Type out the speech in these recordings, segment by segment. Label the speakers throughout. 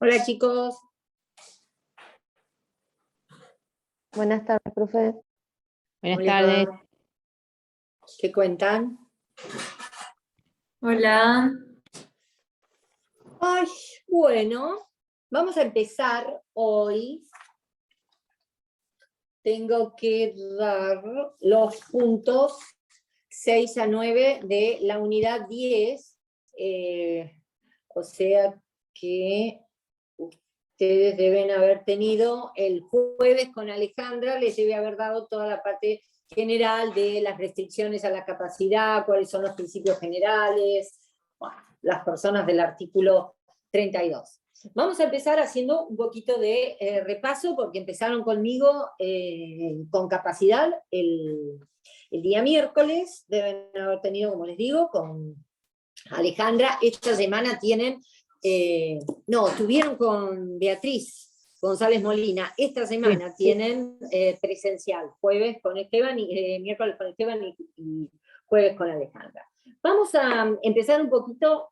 Speaker 1: Hola chicos.
Speaker 2: Buenas tardes, profe.
Speaker 3: Buenas tardes.
Speaker 1: ¿Qué cuentan?
Speaker 4: Hola.
Speaker 1: Ay, bueno, vamos a empezar hoy. Tengo que dar los puntos 6 a 9 de la unidad 10. O sea que ustedes deben haber tenido el jueves con Alejandra, les debe haber dado toda la parte general de las restricciones a la capacidad, cuáles son los principios generales, bueno, las personas del artículo 32. Vamos a empezar haciendo un poquito de repaso, porque empezaron conmigo con capacidad el día miércoles, deben haber tenido, como les digo, con Alejandra. Esta semana tienen, tuvieron con Beatriz González Molina, esta semana tienen presencial, jueves con Esteban, miércoles con Esteban y jueves con Alejandra. Vamos a empezar un poquito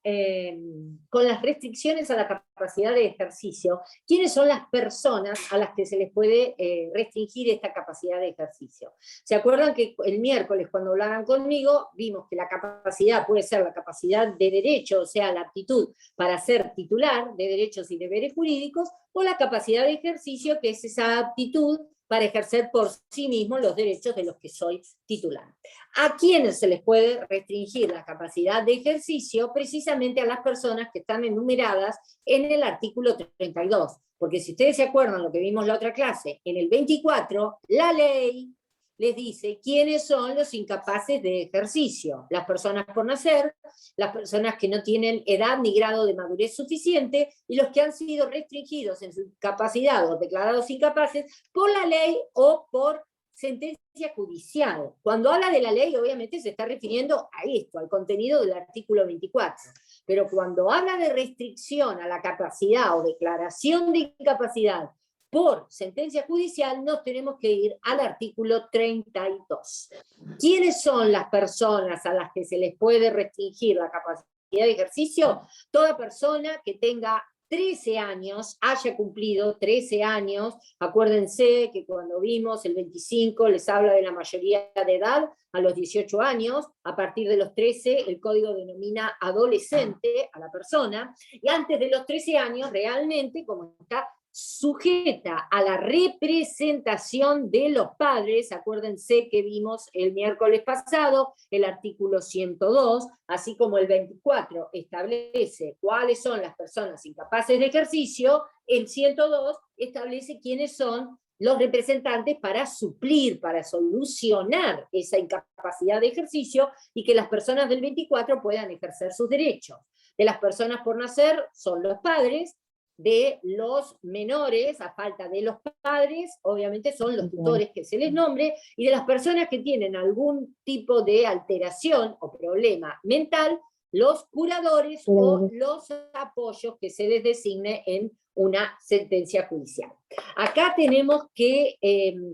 Speaker 1: con las restricciones a la capacidad de ejercicio. ¿Quiénes son las personas a las que se les puede restringir esta capacidad de ejercicio? ¿Se acuerdan que el miércoles, cuando hablaban conmigo, vimos que la capacidad puede ser la capacidad de derecho, o sea, la aptitud para ser titular de derechos y deberes jurídicos, o la capacidad de ejercicio, que es esa aptitud para ejercer por sí mismo los derechos de los que soy titular? ¿A quiénes se les puede restringir la capacidad de ejercicio? Precisamente a las personas que están enumeradas en el artículo 32. Porque si ustedes se acuerdan lo que vimos la otra clase, en el 24, la ley les dice quiénes son los incapaces de ejercicio: las personas por nacer, las personas que no tienen edad ni grado de madurez suficiente, y los que han sido restringidos en su capacidad o declarados incapaces por la ley o por sentencia judicial. Cuando habla de la ley, obviamente se está refiriendo a esto, al contenido del artículo 24. Pero cuando habla de restricción a la capacidad o declaración de incapacidad por sentencia judicial, nos tenemos que ir al artículo 32. ¿Quiénes son las personas a las que se les puede restringir la capacidad de ejercicio? Toda persona que tenga 13 años, haya cumplido 13 años. Acuérdense que cuando vimos el 25 les habla de la mayoría de edad a los 18 años, a partir de los 13 el código denomina adolescente a la persona, y antes de los 13 años realmente, como está sujeta a la representación de los padres. Acuérdense que vimos el miércoles pasado el artículo 102, así como el 24 establece cuáles son las personas incapaces de ejercicio, el 102 establece quiénes son los representantes para suplir, para solucionar esa incapacidad de ejercicio y que las personas del 24 puedan ejercer sus derechos. De las personas por nacer son los padres, de los menores, a falta de los padres, obviamente son los tutores que se les nombre, y de las personas que tienen algún tipo de alteración o problema mental, los curadores o los apoyos que se les designe en una sentencia judicial. Acá tenemos que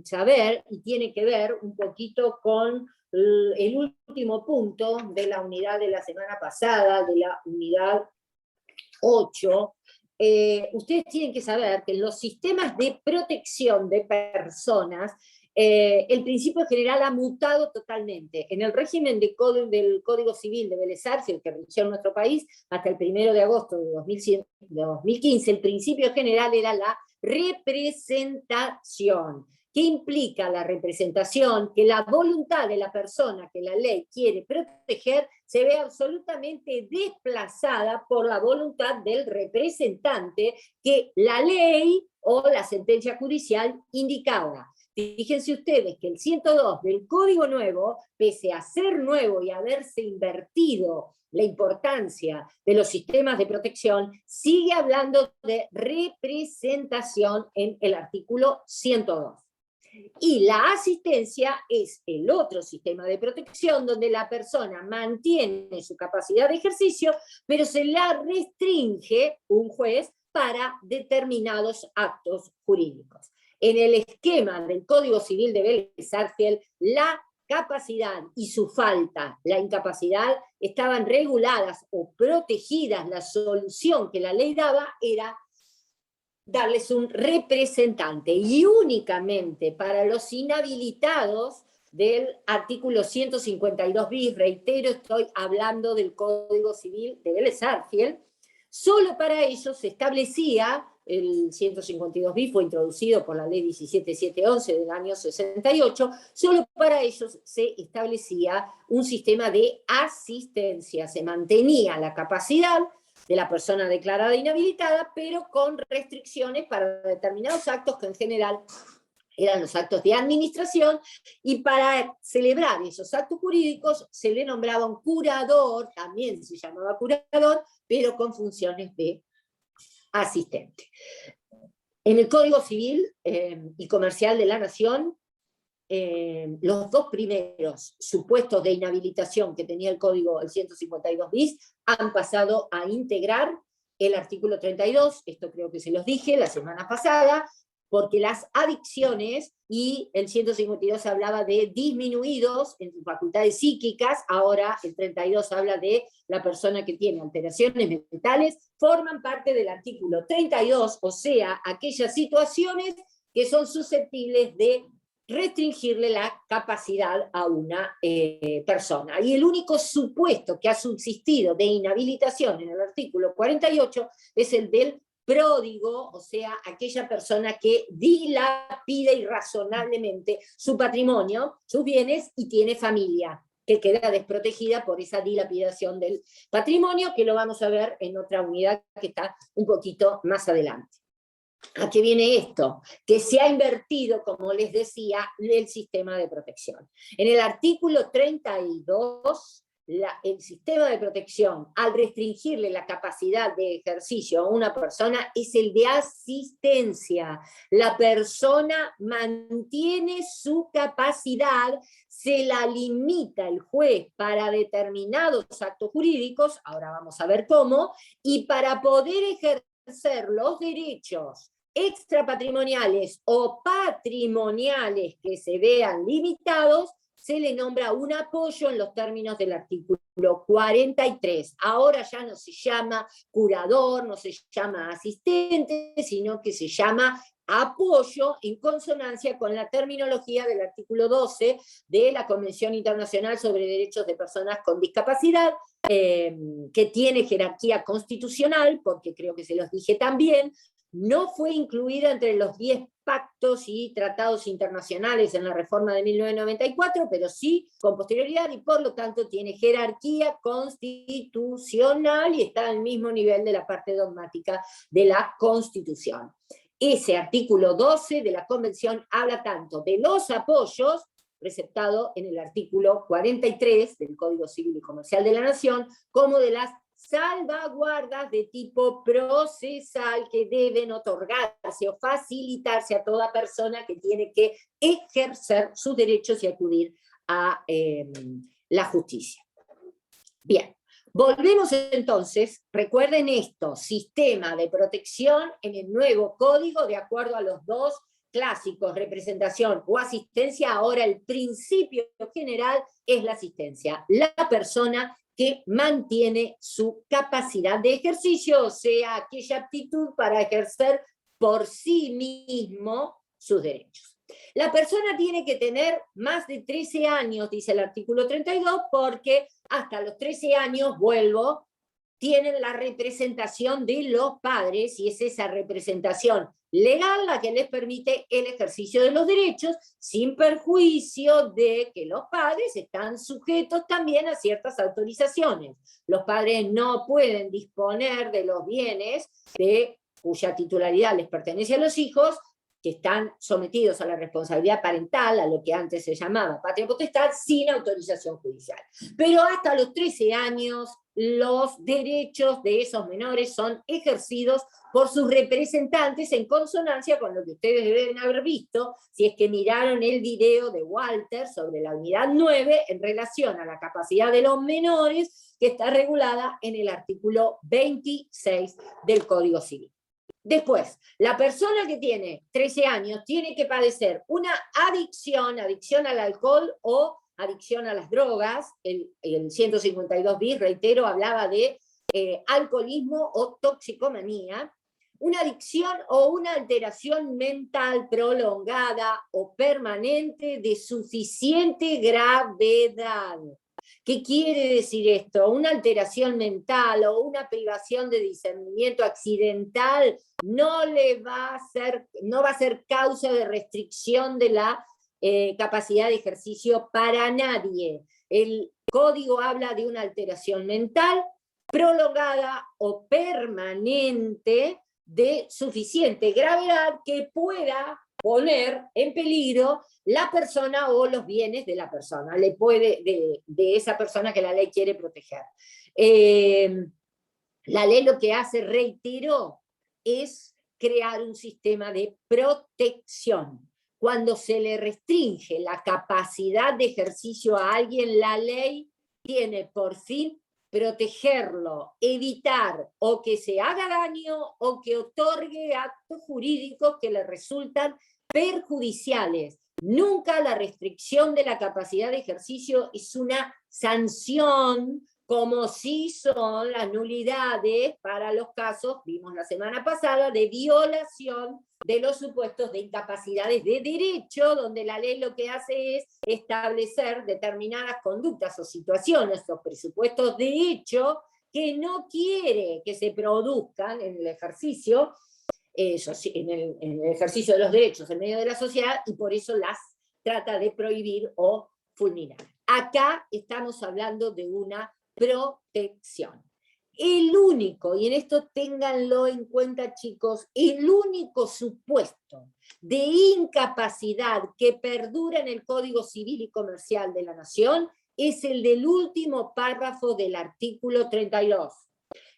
Speaker 1: saber, y tiene que ver un poquito con el último punto de la unidad de la semana pasada, de la unidad 8, ustedes tienen que saber que en los sistemas de protección de personas, el principio general ha mutado totalmente. En el régimen del Código Civil de Vélez Sarsfield, que rigió en nuestro país hasta el 1 de agosto de 2015, el principio general era la representación. ¿Qué implica la representación? Que la voluntad de la persona que la ley quiere proteger se ve absolutamente desplazada por la voluntad del representante que la ley o la sentencia judicial indicaba. Fíjense ustedes que el 102 del Código Nuevo, pese a ser nuevo y haberse invertido la importancia de los sistemas de protección, sigue hablando de representación en el artículo 102. Y la asistencia es el otro sistema de protección donde la persona mantiene su capacidad de ejercicio, pero se la restringe un juez para determinados actos jurídicos. En el esquema del Código Civil de Vélez Sarsfield, la capacidad y su falta, la incapacidad, estaban reguladas o protegidas, la solución que la ley daba era darles un representante, y únicamente para los inhabilitados del artículo 152 bis, reitero, estoy hablando del Código Civil de Vélez Arfiel, solo para ellos se establecía, el 152 bis fue introducido por la ley 17711 del año 68, solo para ellos se establecía un sistema de asistencia, se mantenía la capacidad de la persona declarada inhabilitada, pero con restricciones para determinados actos que en general eran los actos de administración, y para celebrar esos actos jurídicos se le nombraba un curador, también se llamaba curador, pero con funciones de asistente. En el Código Civil y Comercial de la Nación, los dos primeros supuestos de inhabilitación que tenía el Código, el 152 bis, han pasado a integrar el artículo 32, esto creo que se los dije la semana pasada, porque las adicciones, y el 152 hablaba de disminuidos en sus facultades psíquicas, ahora el 32 habla de la persona que tiene alteraciones mentales, forman parte del artículo 32, o sea, aquellas situaciones que son susceptibles de restringirle la capacidad a una persona. Y el único supuesto que ha subsistido de inhabilitación en el artículo 48 es el del pródigo, o sea, aquella persona que dilapida irrazonablemente su patrimonio, sus bienes, y tiene familia, que queda desprotegida por esa dilapidación del patrimonio, que lo vamos a ver en otra unidad que está un poquito más adelante. ¿A qué viene esto? Que se ha invertido, como les decía, el sistema de protección. En el artículo 32, el sistema de protección, al restringirle la capacidad de ejercicio a una persona, es el de asistencia. La persona mantiene su capacidad, se la limita el juez para determinados actos jurídicos, ahora vamos a ver cómo, y para poder ejercer los derechos extrapatrimoniales o patrimoniales que se vean limitados, se le nombra un apoyo en los términos del artículo 43. Ahora ya no se llama curador, no se llama asistente, sino que se llama apoyo, en consonancia con la terminología del artículo 12 de la Convención Internacional sobre Derechos de Personas con Discapacidad, que tiene jerarquía constitucional, porque creo que se los dije también. No fue incluida entre los 10 pactos y tratados internacionales en la reforma de 1994, pero sí con posterioridad, y por lo tanto tiene jerarquía constitucional y está al mismo nivel de la parte dogmática de la Constitución. Ese artículo 12 de la Convención habla tanto de los apoyos, preceptado en el artículo 43 del Código Civil y Comercial de la Nación, como de las salvaguardas de tipo procesal que deben otorgarse o facilitarse a toda persona que tiene que ejercer sus derechos y acudir a la justicia. Bien, volvemos entonces, recuerden esto, sistema de protección en el nuevo código de acuerdo a los dos clásicos, representación o asistencia. Ahora el principio general es la asistencia, la persona que mantiene su capacidad de ejercicio, o sea, aquella aptitud para ejercer por sí mismo sus derechos. La persona tiene que tener más de 13 años, dice el artículo 32, porque hasta los 13 años, vuelvo, tienen la representación de los padres, y es esa representación legal la que les permite el ejercicio de los derechos, sin perjuicio de que los padres están sujetos también a ciertas autorizaciones. Los padres no pueden disponer de los bienes cuya titularidad les pertenece a los hijos, que están sometidos a la responsabilidad parental, a lo que antes se llamaba patria potestad, sin autorización judicial. Pero hasta los 13 años, los derechos de esos menores son ejercidos por sus representantes en consonancia con lo que ustedes deben haber visto, si es que miraron el video de Walter sobre la unidad 9 en relación a la capacidad de los menores, que está regulada en el artículo 26 del Código Civil. Después, la persona que tiene 13 años tiene que padecer una adicción al alcohol o adicción a las drogas, el 152 bis, reitero, hablaba de alcoholismo o toxicomanía, una adicción o una alteración mental prolongada o permanente de suficiente gravedad. ¿Qué quiere decir esto? Una alteración mental o una privación de discernimiento accidental no va a ser causa de restricción de la capacidad de ejercicio para nadie. El código habla de una alteración mental prolongada o permanente de suficiente gravedad que pueda poner en peligro la persona o los bienes de la persona, de esa persona que la ley quiere proteger. La ley lo que hace, reitero, es crear un sistema de protección. Cuando se le restringe la capacidad de ejercicio a alguien, la ley tiene por fin protegerlo, evitar o que se haga daño o que otorgue actos jurídicos que le resultan perjudiciales. Nunca la restricción de la capacidad de ejercicio es una sanción, como sí son las nulidades para los casos, vimos la semana pasada, de violación de los supuestos de incapacidades de derecho, donde la ley lo que hace es establecer determinadas conductas o situaciones o presupuestos de hecho que no quiere que se produzcan en el ejercicio, en el ejercicio de los derechos en medio de la sociedad, y por eso las trata de prohibir o fulminar. Acá estamos hablando de una protección. El único, y en esto ténganlo en cuenta chicos, el único supuesto de incapacidad que perdura en el Código Civil y Comercial de la Nación es el del último párrafo del artículo 32.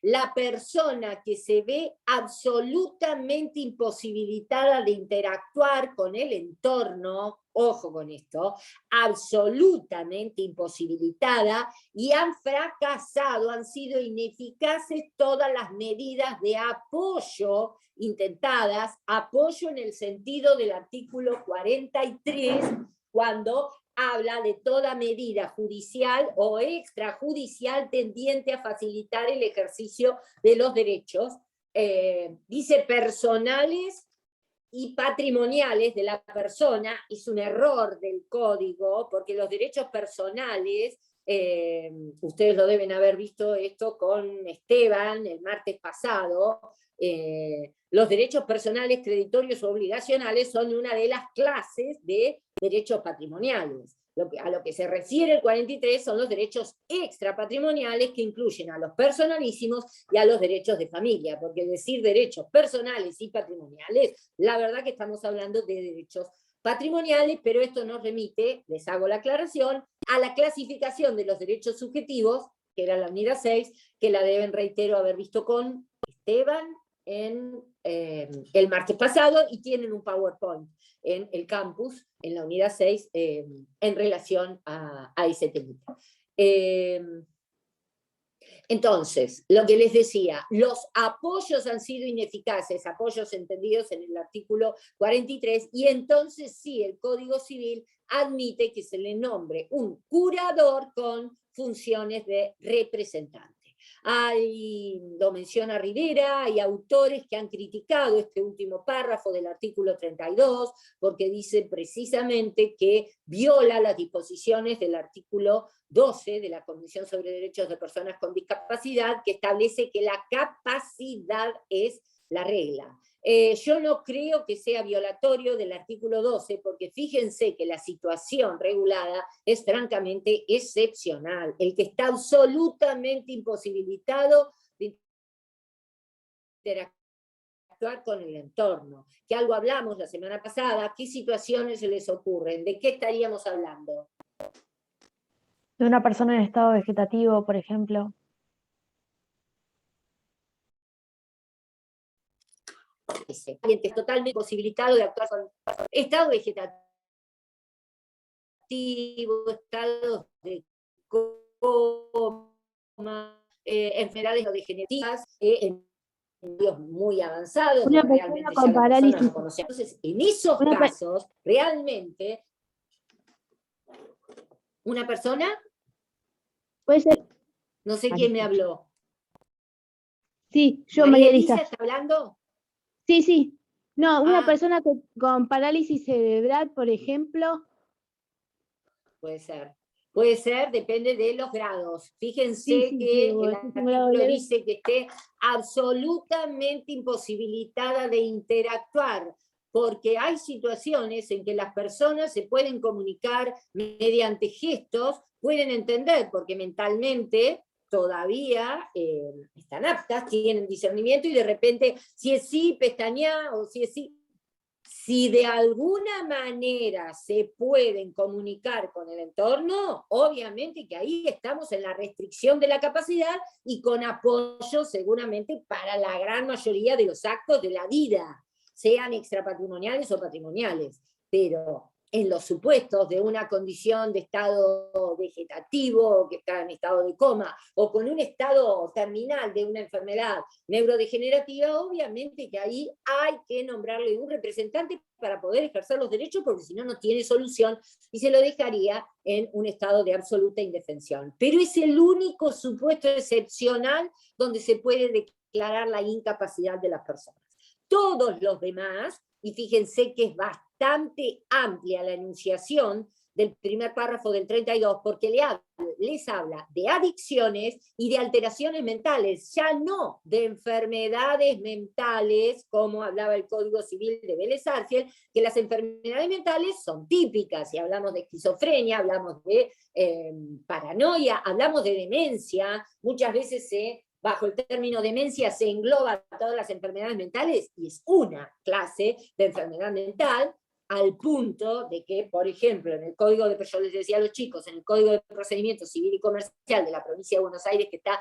Speaker 1: La persona que se ve absolutamente imposibilitada de interactuar con el entorno, ojo con esto, absolutamente imposibilitada, y han fracasado, han sido ineficaces todas las medidas de apoyo intentadas, apoyo en el sentido del artículo 43, cuando habla de toda medida judicial o extrajudicial tendiente a facilitar el ejercicio de los derechos, dice personales y patrimoniales de la persona. Es un error del código, porque los derechos personales, ustedes lo deben haber visto esto con Esteban el martes pasado, los derechos personales, creditorios o obligacionales son una de las clases de derechos patrimoniales. A lo que se refiere el 43 son los derechos extrapatrimoniales, que incluyen a los personalísimos y a los derechos de familia, porque decir derechos personales y patrimoniales, la verdad que estamos hablando de derechos patrimoniales, pero esto nos remite, les hago la aclaración, a la clasificación de los derechos subjetivos, que era la unidad 6, que la deben, reitero, haber visto con Esteban en el martes pasado, y tienen un PowerPoint en el campus, en la unidad 6, en relación a ese tema. Entonces, lo que les decía, los apoyos han sido ineficaces, apoyos entendidos en el artículo 43, y entonces sí, el Código Civil admite que se le nombre un curador con funciones de representante. Lo menciona Rivera, hay autores que han criticado este último párrafo del artículo 32, porque dice precisamente que viola las disposiciones del artículo 12 de la Convención sobre Derechos de Personas con Discapacidad, que establece que la capacidad es la regla. Yo no creo que sea violatorio del artículo 12, porque fíjense que la situación regulada es francamente excepcional. El que está absolutamente imposibilitado de interactuar con el entorno, que algo hablamos la semana pasada, ¿qué situaciones se les ocurren? ¿De qué estaríamos hablando?
Speaker 2: De una persona en estado vegetativo, por ejemplo.
Speaker 1: Alguien que es totalmente imposibilitado de actuar con estado vegetativo, estados de coma, enfermedades degenerativas, en muy avanzados,
Speaker 2: Una
Speaker 1: donde
Speaker 2: persona
Speaker 1: realmente
Speaker 2: con
Speaker 1: ya la persona
Speaker 2: parálisis.
Speaker 1: no conocía. Entonces, en esos casos, realmente ¿Una persona?
Speaker 2: Puede ser.
Speaker 1: No sé quién me habló.
Speaker 2: Sí, yo,
Speaker 1: ¿María
Speaker 2: María
Speaker 1: Elisa
Speaker 2: Elisa.
Speaker 1: está hablando?
Speaker 2: Sí, sí. No, una
Speaker 1: Ah,
Speaker 2: persona con parálisis cerebral, por ejemplo.
Speaker 1: puede ser. Puede ser, depende de los grados.
Speaker 2: Sí,
Speaker 1: Fíjense
Speaker 2: sí,
Speaker 1: que
Speaker 2: pero
Speaker 1: el
Speaker 2: si es un grado
Speaker 1: artículo
Speaker 2: leve.
Speaker 1: dice que esté absolutamente imposibilitada de interactuar, porque hay situaciones en que las personas se pueden comunicar mediante gestos, pueden entender, porque mentalmente todavía están aptas, tienen discernimiento, y de repente, si es sí, pestañea, o si es sí. Si de alguna manera se pueden comunicar con el entorno, obviamente que ahí estamos en la restricción de la capacidad y con apoyo seguramente para la gran mayoría de los actos de la vida, sean extrapatrimoniales o patrimoniales. Pero en los supuestos de una condición de estado vegetativo, que está en estado de coma, o con un estado terminal de una enfermedad neurodegenerativa, obviamente que ahí hay que nombrarle un representante para poder ejercer los derechos, porque si no, no tiene solución y se lo dejaría en un estado de absoluta indefensión. Pero es el único supuesto excepcional donde se puede declarar la incapacidad de las personas. Todos los demás, y fíjense que es bastante amplia la enunciación del primer párrafo del 32, porque les habla de adicciones y de alteraciones mentales, ya no de enfermedades mentales, como hablaba el Código Civil de Vélez Arfiel, que las enfermedades mentales son típicas, y hablamos de esquizofrenia, hablamos de paranoia, hablamos de demencia, muchas veces bajo el término demencia se engloba todas las enfermedades mentales, y es una clase de enfermedad mental, al punto de que, por ejemplo, en el Código de, yo les decía a los chicos, en el Código de Procedimiento Civil y Comercial de la provincia de Buenos Aires, que está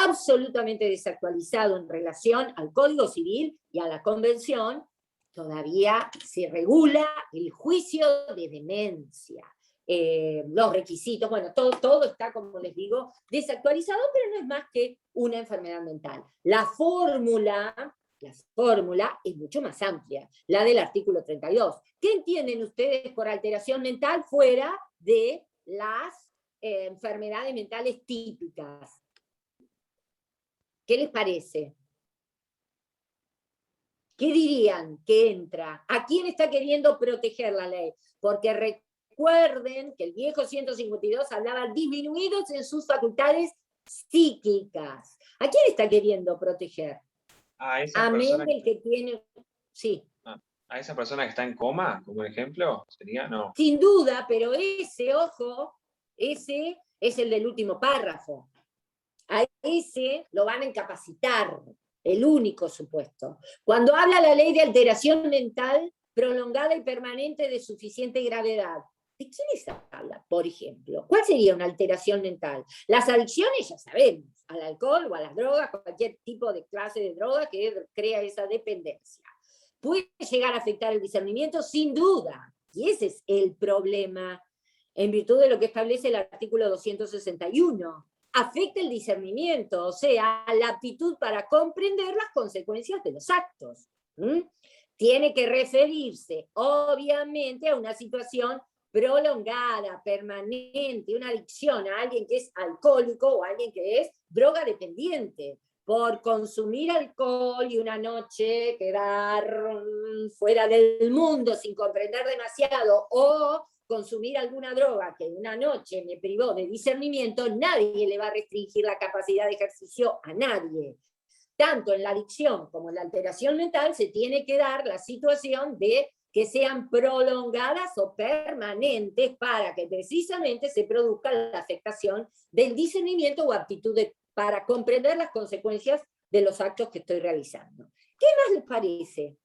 Speaker 1: absolutamente desactualizado en relación al Código Civil y a la Convención, todavía se regula el juicio de demencia. Los requisitos, bueno, todo está, como les digo, desactualizado, pero no es más que una enfermedad mental. La fórmula es mucho más amplia, la del artículo 32. ¿Qué entienden ustedes por alteración mental fuera de las enfermedades mentales típicas? ¿Qué les parece? ¿Qué dirían que entra? ¿A quién está queriendo proteger la ley? Porque recuerden que el viejo 152 hablaba disminuidos en sus facultades psíquicas. ¿A quién está queriendo proteger?
Speaker 4: A esa
Speaker 1: Amén
Speaker 4: persona,
Speaker 1: del que tiene... Sí.
Speaker 4: a esa persona que está en coma, como ejemplo, sería, no.
Speaker 1: Sin duda, pero ese, ojo, ese es el del último párrafo. A ese lo van a incapacitar, el único supuesto. Cuando habla la ley de alteración mental prolongada y permanente de suficiente gravedad, ¿de quiénes habla, por ejemplo? ¿Cuál sería una alteración mental? Las adicciones, ya sabemos, al alcohol o a las drogas, cualquier tipo de clase de droga que crea esa dependencia. ¿Puede llegar a afectar el discernimiento? Sin duda. Y ese es el problema, en virtud de lo que establece el artículo 261. Afecta el discernimiento, o sea, la aptitud para comprender las consecuencias de los actos. Tiene que referirse, obviamente, a una situación prolongada, permanente, una adicción a alguien que es alcohólico o a alguien que es droga dependiente. Por consumir alcohol y una noche quedar fuera del mundo sin comprender demasiado, o consumir alguna droga que una noche me privó de discernimiento, nadie le va a restringir la capacidad de ejercicio a nadie. Tanto en la adicción como en la alteración mental se tiene que dar la situación de que sean prolongadas o permanentes para que precisamente se produzca la afectación del discernimiento o aptitud para comprender las consecuencias de los actos que estoy realizando. ¿Qué más les parece?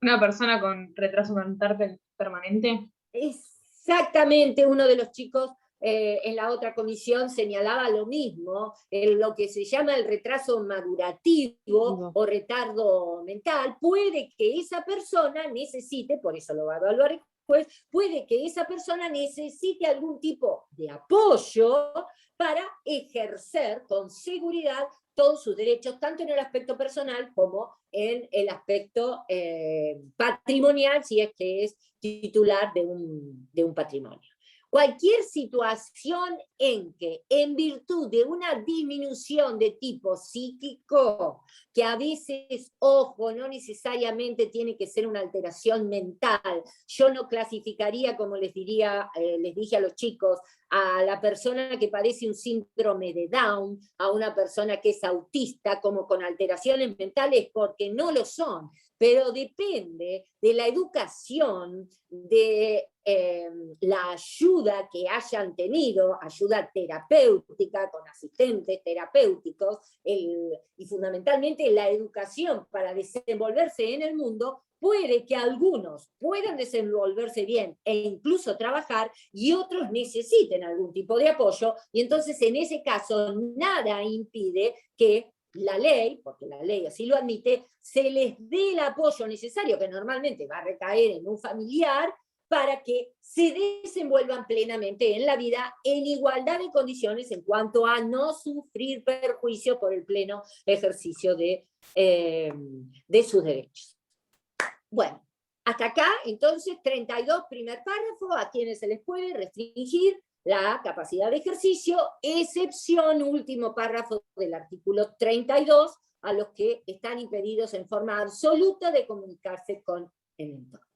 Speaker 5: ¿Una persona con retraso mental permanente?
Speaker 1: Exactamente, uno de los chicos en la otra comisión señalaba lo mismo, lo que se llama el retraso madurativo o retardo mental. Puede que esa persona necesite, por eso lo va a evaluar el juez, puede que esa persona necesite algún tipo de apoyo para ejercer con seguridad todos sus derechos, tanto en el aspecto personal como en el aspecto patrimonial, si es que es titular de un patrimonio. Cualquier situación en que, en virtud de una disminución de tipo psíquico, que a veces, ojo, no necesariamente tiene que ser una alteración mental. Yo no clasificaría, como les dije a los chicos, a la persona que padece un síndrome de Down, a una persona que es autista, como con alteraciones mentales, porque no lo son. Pero depende de la educación, de la ayuda que hayan tenido, ayuda terapéutica, con asistentes terapéuticos, y fundamentalmente la educación para desenvolverse en el mundo. Puede que algunos puedan desenvolverse bien e incluso trabajar, y otros necesiten algún tipo de apoyo, y entonces en ese caso nada impide que la ley, porque la ley así lo admite, se les dé el apoyo necesario, que normalmente va a recaer en un familiar, para que se desenvuelvan plenamente en la vida en igualdad de condiciones en cuanto a no sufrir perjuicio por el pleno ejercicio de sus derechos. Bueno, hasta acá, entonces, 32, primer párrafo, a quienes se les puede restringir la capacidad de ejercicio, excepción, último párrafo del artículo 32, a los que están impedidos en forma absoluta de comunicarse con el entorno.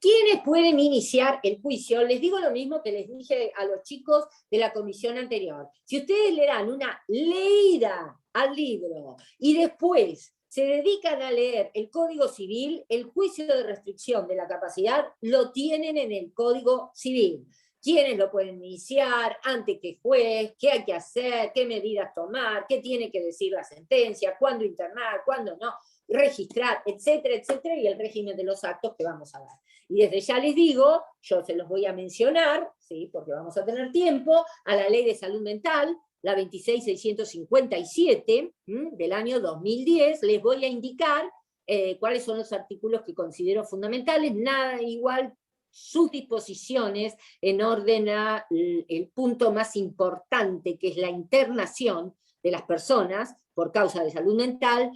Speaker 1: ¿Quiénes pueden iniciar el juicio? Les digo lo mismo que les dije a los chicos de la comisión anterior. Si ustedes le dan una leída al libro y después se dedican a leer el Código Civil, el juicio de restricción de la capacidad lo tienen en el Código Civil. ¿Quiénes lo pueden iniciar? ¿Ante qué juez? ¿Qué hay que hacer? ¿Qué medidas tomar? ¿Qué tiene que decir la sentencia? ¿Cuándo internar? ¿Cuándo no? Registrar, etcétera, etcétera, y el régimen de los actos que vamos a dar. Y desde ya les digo, yo se los voy a mencionar, ¿sí? Porque vamos a tener tiempo, a la Ley de Salud Mental, la 26.657 del año 2010, les voy a indicar cuáles son los artículos que considero fundamentales, nada igual sus disposiciones en orden al punto más importante, que es la internación de las personas por causa de salud mental,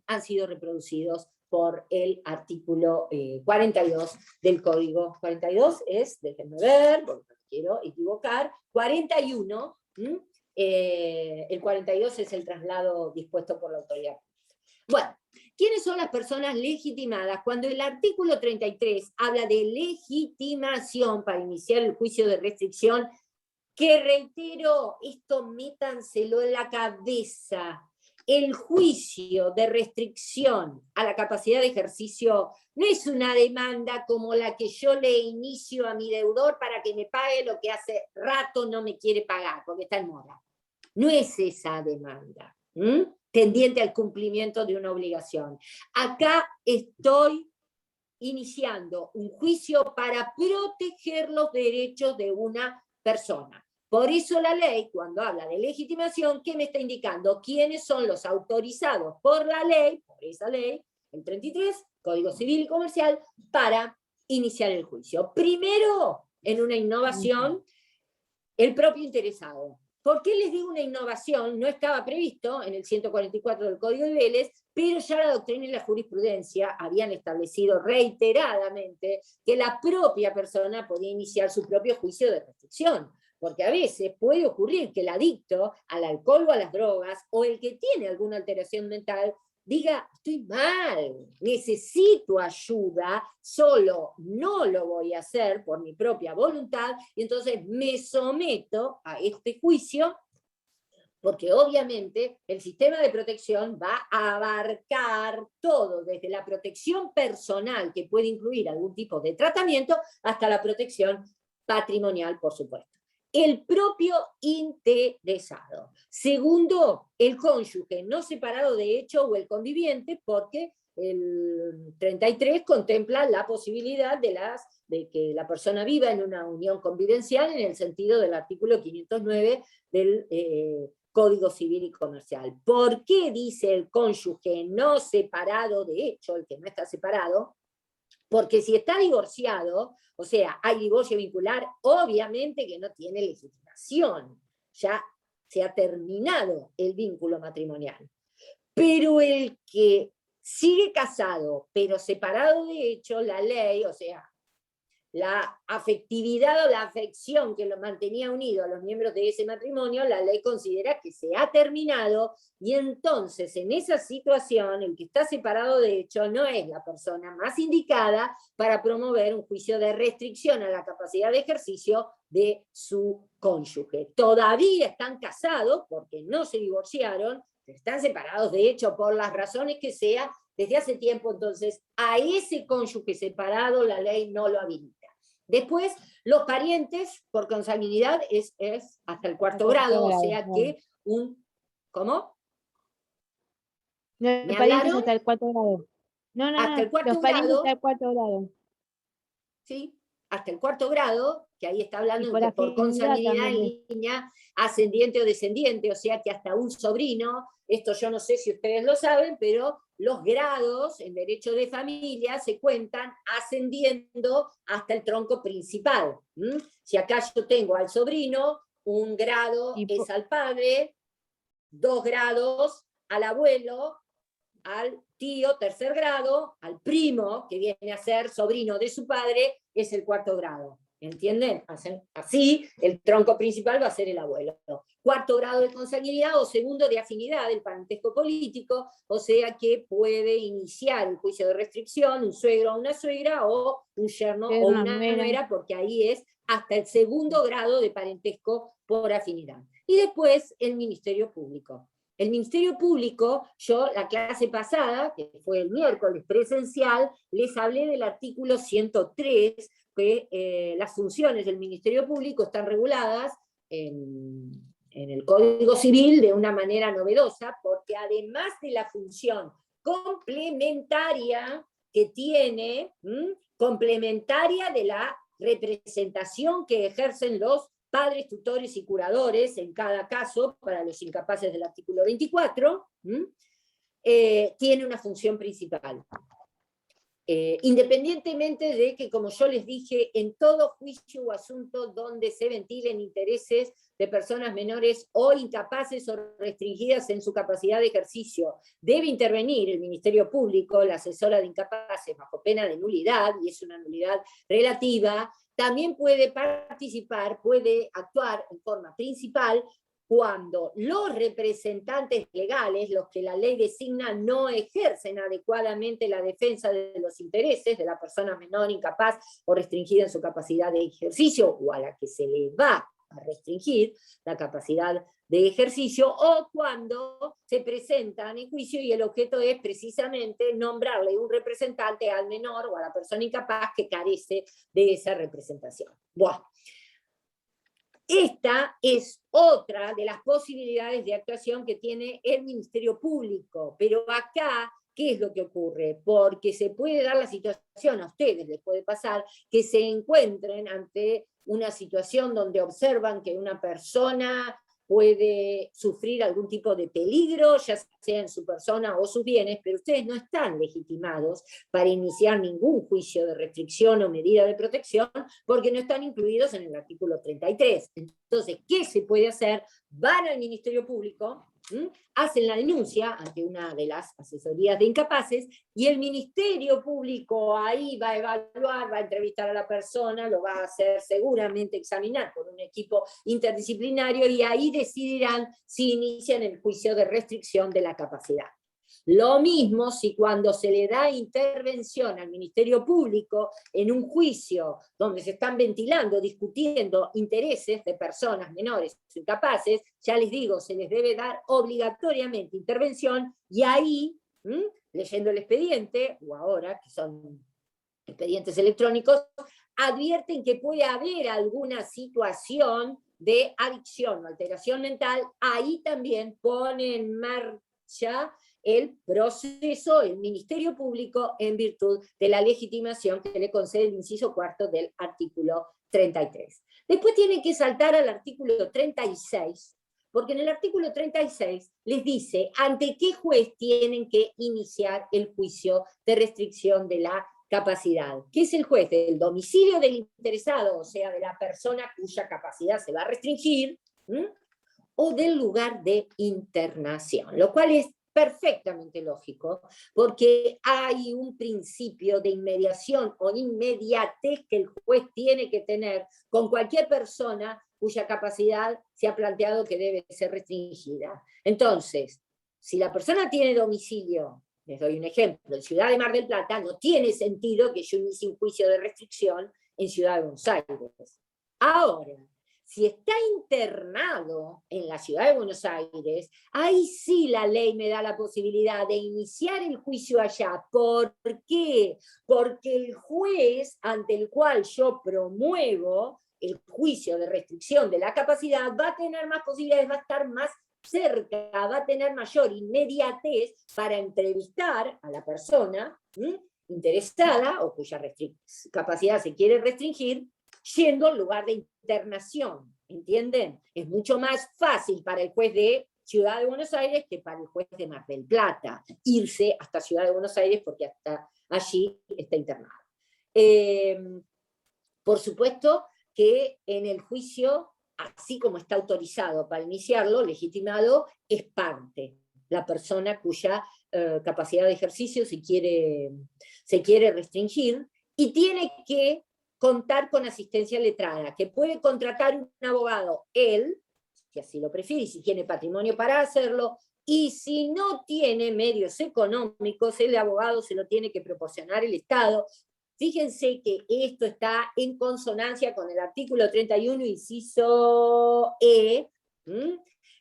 Speaker 1: han sido reproducidos por el artículo 42 del Código. 42 es, déjenme ver, porque no quiero equivocar, 41, el 42 es el traslado dispuesto por la autoridad. Bueno, ¿quiénes son las personas legitimadas? Cuando el artículo 33 habla de legitimación para iniciar el juicio de restricción, que reitero, esto métanselo en la cabeza, el juicio de restricción a la capacidad de ejercicio no es una demanda como la que yo le inicio a mi deudor para que me pague lo que hace rato no me quiere pagar, porque está en mora. No es esa demanda tendiente al cumplimiento de una obligación. Acá estoy iniciando un juicio para proteger los derechos de una persona. Por eso la ley, cuando habla de legitimación, ¿qué me está indicando? ¿Quiénes son los autorizados por la ley, por esa ley, el 33, Código Civil y Comercial, para iniciar el juicio? Primero, en una innovación, el propio interesado. ¿Por qué les digo una innovación? No estaba previsto en el 144 del Código de Vélez, pero ya la doctrina y la jurisprudencia habían establecido reiteradamente que la propia persona podía iniciar su propio juicio de restricción. Porque a veces puede ocurrir que el adicto al alcohol o a las drogas, o el que tiene alguna alteración mental, diga, estoy mal, necesito ayuda, solo no lo voy a hacer por mi propia voluntad, y entonces me someto a este juicio, porque obviamente el sistema de protección va a abarcar todo, desde la protección personal, que puede incluir algún tipo de tratamiento, hasta la protección patrimonial, por supuesto. El propio interesado. Segundo, el cónyuge no separado de hecho o el conviviente, porque el 33 contempla la posibilidad de que la persona viva en una unión convivencial en el sentido del artículo 509 del Código Civil y Comercial. ¿Por qué dice el cónyuge no separado de hecho, el que no está separado? Porque si está divorciado, o sea, hay divorcio vincular, obviamente que no tiene legitimación. Ya se ha terminado el vínculo matrimonial. Pero el que sigue casado, pero separado de hecho, la ley, o sea, la afectividad o la afección que lo mantenía unido a los miembros de ese matrimonio, la ley considera que se ha terminado, y entonces en esa situación el que está separado de hecho no es la persona más indicada para promover un juicio de restricción a la capacidad de ejercicio de su cónyuge. Todavía están casados porque no se divorciaron, están separados de hecho por las razones que sea desde hace tiempo, entonces a ese cónyuge separado la ley no lo habilita. Después, los parientes por consanguinidad es hasta el cuarto grado, o sea que ¿cómo?
Speaker 3: Los
Speaker 1: ¿Me
Speaker 3: parientes
Speaker 1: hablaron?
Speaker 3: hasta el cuarto grado. No,
Speaker 1: Hasta el cuarto
Speaker 3: los parientes
Speaker 1: grado,
Speaker 3: hasta el cuarto grado.
Speaker 1: ¿sí? Hasta el cuarto grado, que ahí está
Speaker 3: Y
Speaker 1: hablando
Speaker 3: por
Speaker 1: de que por
Speaker 3: afinidad
Speaker 1: consanguinidad
Speaker 3: también.
Speaker 1: en línea ascendiente o descendiente, o sea que hasta un sobrino, esto yo no sé si ustedes lo saben, pero los grados en derecho de familia se cuentan ascendiendo hasta el tronco principal. Si acá yo tengo al sobrino, un grado
Speaker 3: Y
Speaker 1: es al padre, 2 grados al abuelo, al tío, tercer grado, al primo, que viene a ser sobrino de su padre, es el cuarto grado. ¿Entienden? Así, el tronco principal va a ser el abuelo. Cuarto grado de consanguinidad o segundo de afinidad, el parentesco político, o sea que puede iniciar un juicio de restricción, un suegro o una suegra, o un yerno o una nuera, porque ahí es hasta el segundo grado de parentesco por afinidad. Y después el Ministerio Público. El Ministerio Público, yo la clase pasada, que fue el miércoles presencial, les hablé del artículo 103, que las funciones del Ministerio Público están reguladas en el Código Civil de una manera novedosa, porque además de la función complementaria que tiene, complementaria de la representación que ejercen los padres, tutores y curadores, en cada caso, para los incapaces del artículo 24, tiene una función principal. Independientemente de que, como yo les dije, en todo juicio o asunto donde se ventilen intereses de personas menores o incapaces o restringidas en su capacidad de ejercicio, debe intervenir el Ministerio Público, la asesora de incapaces, bajo pena de nulidad, y es una nulidad relativa. También puede participar, puede actuar en forma principal cuando los representantes legales, los que la ley designa, no ejercen adecuadamente la defensa de los intereses de la persona menor, incapaz o restringida en su capacidad de ejercicio, o a la que se le va a restringir la capacidad de ejercicio, o cuando se presentan en juicio y el objeto es precisamente nombrarle un representante al menor o a la persona incapaz que carece de esa representación. Bueno. Esta es otra de las posibilidades de actuación que tiene el Ministerio Público, pero acá, ¿qué es lo que ocurre? Porque se puede dar la situación, a ustedes les puede pasar, que se encuentren ante una situación donde observan que una persona puede sufrir algún tipo de peligro, ya sea en su persona o sus bienes, pero ustedes no están legitimados para iniciar ningún juicio de restricción o medida de protección porque no están incluidos en el artículo 33. Entonces, ¿qué se puede hacer? Van al Ministerio Público, hacen la denuncia ante una de las asesorías de incapaces y el Ministerio Público ahí va a evaluar, va a entrevistar a la persona, lo va a hacer seguramente examinar por un equipo interdisciplinario y ahí decidirán si inician el juicio de restricción de la capacidad. Lo mismo si cuando se le da intervención al Ministerio Público en un juicio donde se están ventilando, discutiendo intereses de personas menores o incapaces, ya les digo, se les debe dar obligatoriamente intervención y ahí, leyendo el expediente, o ahora que son expedientes electrónicos, advierten que puede haber alguna situación de adicción o alteración mental, ahí también pone en marcha el proceso, el Ministerio Público, en virtud de la legitimación que le concede el inciso cuarto del artículo 33. Después tienen que saltar al artículo 36, porque en el artículo 36 les dice ante qué juez tienen que iniciar el juicio de restricción de la capacidad. ¿Qué es el juez? Del domicilio del interesado, o sea, de la persona cuya capacidad se va a restringir, o del lugar de internación, lo cual es perfectamente lógico, porque hay un principio de inmediación o inmediatez que el juez tiene que tener con cualquier persona cuya capacidad se ha planteado que debe ser restringida. Entonces, si la persona tiene domicilio, les doy un ejemplo, en Ciudad de Mar del Plata, no tiene sentido que yo inicie un juicio de restricción en Ciudad de Buenos Aires. Ahora, si está internado en la Ciudad de Buenos Aires, ahí sí la ley me da la posibilidad de iniciar el juicio allá. ¿Por qué? Porque el juez ante el cual yo promuevo el juicio de restricción de la capacidad va a tener más posibilidades, va a estar más cerca, va a tener mayor inmediatez para entrevistar a la persona interesada o cuya capacidad se quiere restringir, yendo al lugar de internación, ¿entienden? Es mucho más fácil para el juez de Ciudad de Buenos Aires que para el juez de Mar del Plata irse hasta Ciudad de Buenos Aires porque hasta allí está internado. Por supuesto que en el juicio, así como está autorizado para iniciarlo, legitimado, es parte, la persona cuya capacidad de ejercicio se quiere restringir, y tiene que contar con asistencia letrada, que puede contratar un abogado él, si así lo prefiere, y si tiene patrimonio para hacerlo, y si no tiene medios económicos, el abogado se lo tiene que proporcionar el Estado. Fíjense que esto está en consonancia con el artículo 31, inciso E,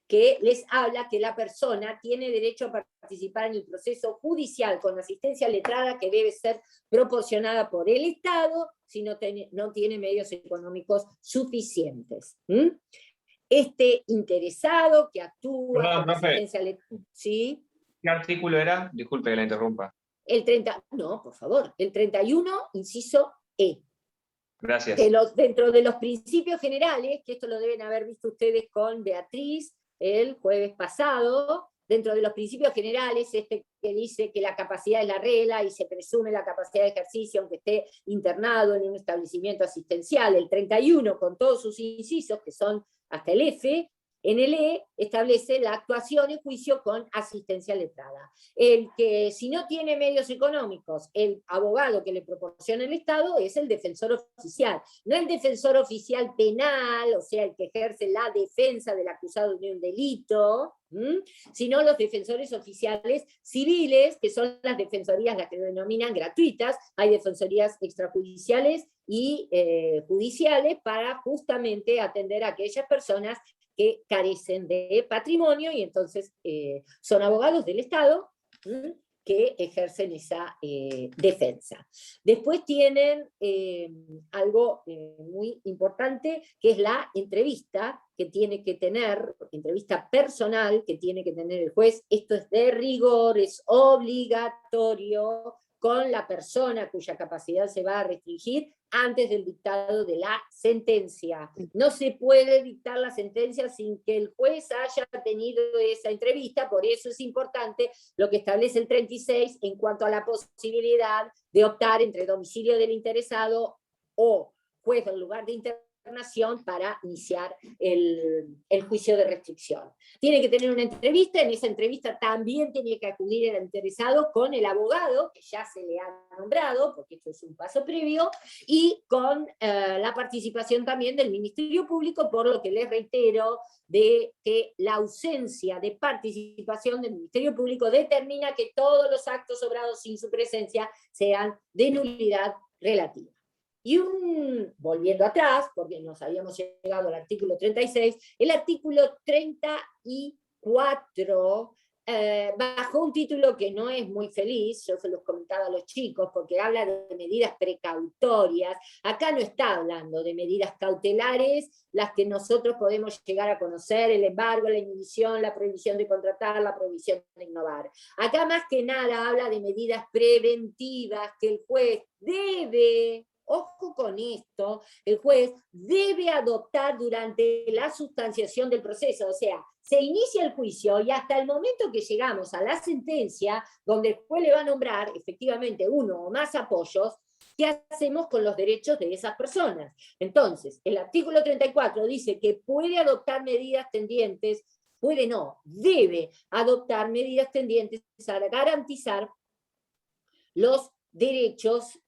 Speaker 1: que les habla que la persona tiene derecho a participar en el proceso judicial con asistencia letrada que debe ser proporcionada por el Estado si no tiene medios económicos suficientes. Este interesado que actúa
Speaker 4: Perdón,
Speaker 1: con
Speaker 4: profe.
Speaker 1: asistencia letrada... ¿Sí?
Speaker 4: ¿Qué artículo era? Disculpe que la interrumpa.
Speaker 1: No, por favor. El 31, inciso E.
Speaker 4: Gracias.
Speaker 1: Dentro de los principios generales, que esto lo deben haber visto ustedes con Beatriz el jueves pasado, dentro de los principios generales, que dice que la capacidad es la regla y se presume la capacidad de ejercicio aunque esté internado en un establecimiento asistencial. El 31, con todos sus incisos, que son hasta el F, en el E establece la actuación en juicio con asistencia letrada. El que, si no tiene medios económicos, el abogado que le proporciona el Estado es el defensor oficial. No el defensor oficial penal, o sea, el que ejerce la defensa del acusado de un delito, sino los defensores oficiales civiles, que son las defensorías, las que denominan gratuitas. Hay defensorías extrajudiciales y judiciales para justamente atender a aquellas personas que carecen de patrimonio y entonces son abogados del Estado que ejercen esa defensa. Después tienen algo muy importante, que es la entrevista que tiene que tener, entrevista personal que tiene que tener el juez. Esto es de rigor, es obligatorio con la persona cuya capacidad se va a restringir antes del dictado de la sentencia. No se puede dictar la sentencia sin que el juez haya tenido esa entrevista, por eso es importante lo que establece el 36 en cuanto a la posibilidad de optar entre domicilio del interesado o juez del lugar de internación para iniciar el juicio de restricción. Tiene que tener una entrevista, en esa entrevista también tiene que acudir el interesado con el abogado, que ya se le ha nombrado, porque esto es un paso previo, y con la participación también del Ministerio Público, por lo que les reitero de que la ausencia de participación del Ministerio Público determina que todos los actos obrados sin su presencia sean de nulidad relativa. Y volviendo atrás, porque nos habíamos llegado al artículo 36, el artículo 34, bajo un título que no es muy feliz, yo se los comentaba a los chicos, porque habla de medidas precautorias. Acá no está hablando de medidas cautelares, las que nosotros podemos llegar a conocer, el embargo, la inhibición, la prohibición de contratar, la prohibición de innovar. Acá más que nada habla de medidas preventivas que el juez debe... Ojo con esto, el juez debe adoptar durante la sustanciación del proceso, o sea, se inicia el juicio y hasta el momento que llegamos a la sentencia, donde el juez le va a nombrar efectivamente uno o más apoyos, ¿qué hacemos con los derechos de esas personas? Entonces, el artículo 34 dice que puede adoptar medidas tendientes puede no, debe adoptar medidas tendientes a garantizar los derechos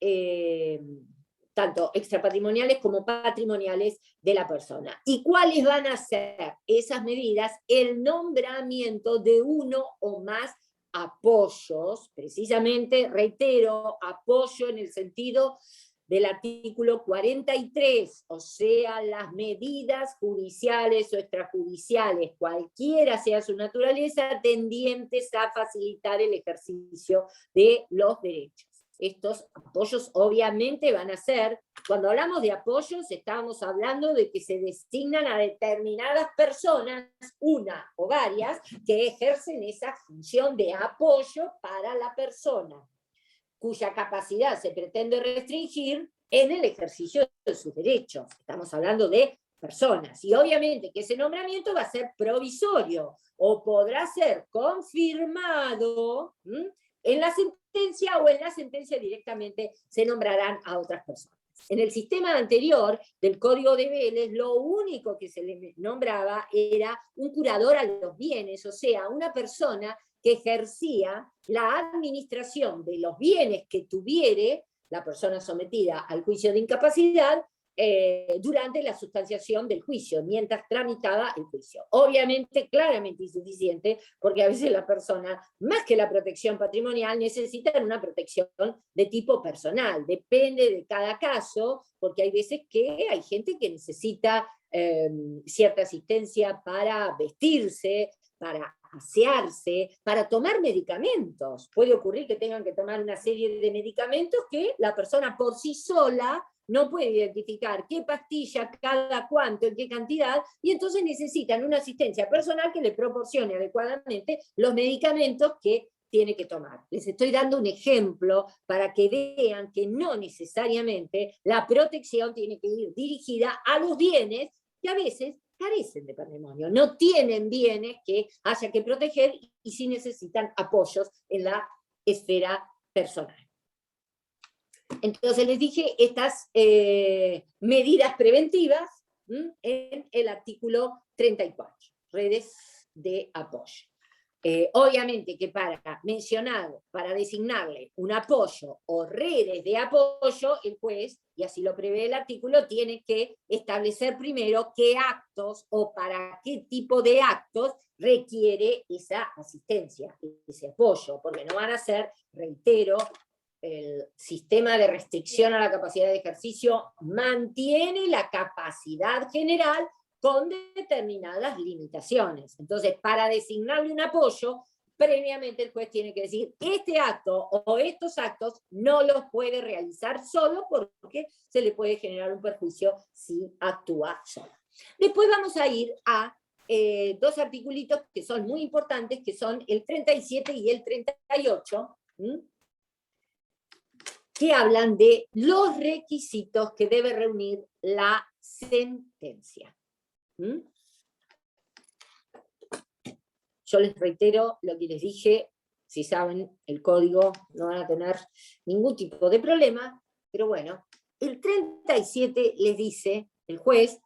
Speaker 1: tanto extrapatrimoniales como patrimoniales de la persona. ¿Y cuáles van a ser esas medidas? El nombramiento de uno o más apoyos, precisamente, reitero, apoyo en el sentido del artículo 43, o sea, las medidas judiciales o extrajudiciales, cualquiera sea su naturaleza, tendientes a facilitar el ejercicio de los derechos. Estos apoyos obviamente van a ser, cuando hablamos de apoyos, estamos hablando de que se designan a determinadas personas, una o varias, que ejercen esa función de apoyo para la persona, cuya capacidad se pretende restringir en el ejercicio de sus derechos. Estamos hablando de personas, y obviamente que ese nombramiento va a ser provisorio, o podrá ser confirmado en la sentencia, o en la sentencia directamente se nombrarán a otras personas. En el sistema anterior del Código de Vélez, lo único que se le nombraba era un curador a los bienes, o sea, una persona que ejercía la administración de los bienes que tuviere la persona sometida al juicio de incapacidad durante la sustanciación del juicio, mientras tramitaba el juicio. Obviamente, claramente insuficiente, porque a veces la persona, más que la protección patrimonial, necesita una protección de tipo personal. Depende de cada caso, porque hay veces que hay gente que necesita cierta asistencia para vestirse, para asearse, para tomar medicamentos. Puede ocurrir que tengan que tomar una serie de medicamentos que la persona por sí sola no puede identificar qué pastilla, cada cuánto, en qué cantidad, y entonces necesitan una asistencia personal que le proporcione adecuadamente los medicamentos que tiene que tomar. Les estoy dando un ejemplo para que vean que no necesariamente la protección tiene que ir dirigida a los bienes que a veces carecen de patrimonio, no tienen bienes que haya que proteger y sí necesitan apoyos en la esfera personal. Entonces les dije estas medidas preventivas en el artículo 34, redes de apoyo. Obviamente que para designarle un apoyo o redes de apoyo, el juez, y así lo prevé el artículo, tiene que establecer primero qué actos o para qué tipo de actos requiere esa asistencia, ese apoyo, porque no van a ser, reitero, el sistema de restricción a la capacidad de ejercicio mantiene la capacidad general con determinadas limitaciones. Entonces, para designarle un apoyo, previamente el juez tiene que decir, este acto o estos actos no los puede realizar solo porque se le puede generar un perjuicio si actúa solo. Después vamos a ir a dos articulitos que son muy importantes, que son el 37 y el 38, que hablan de los requisitos que debe reunir la sentencia. Yo les reitero lo que les dije, si saben el código no van a tener ningún tipo de problema, pero bueno, el 37 les dice, el juez,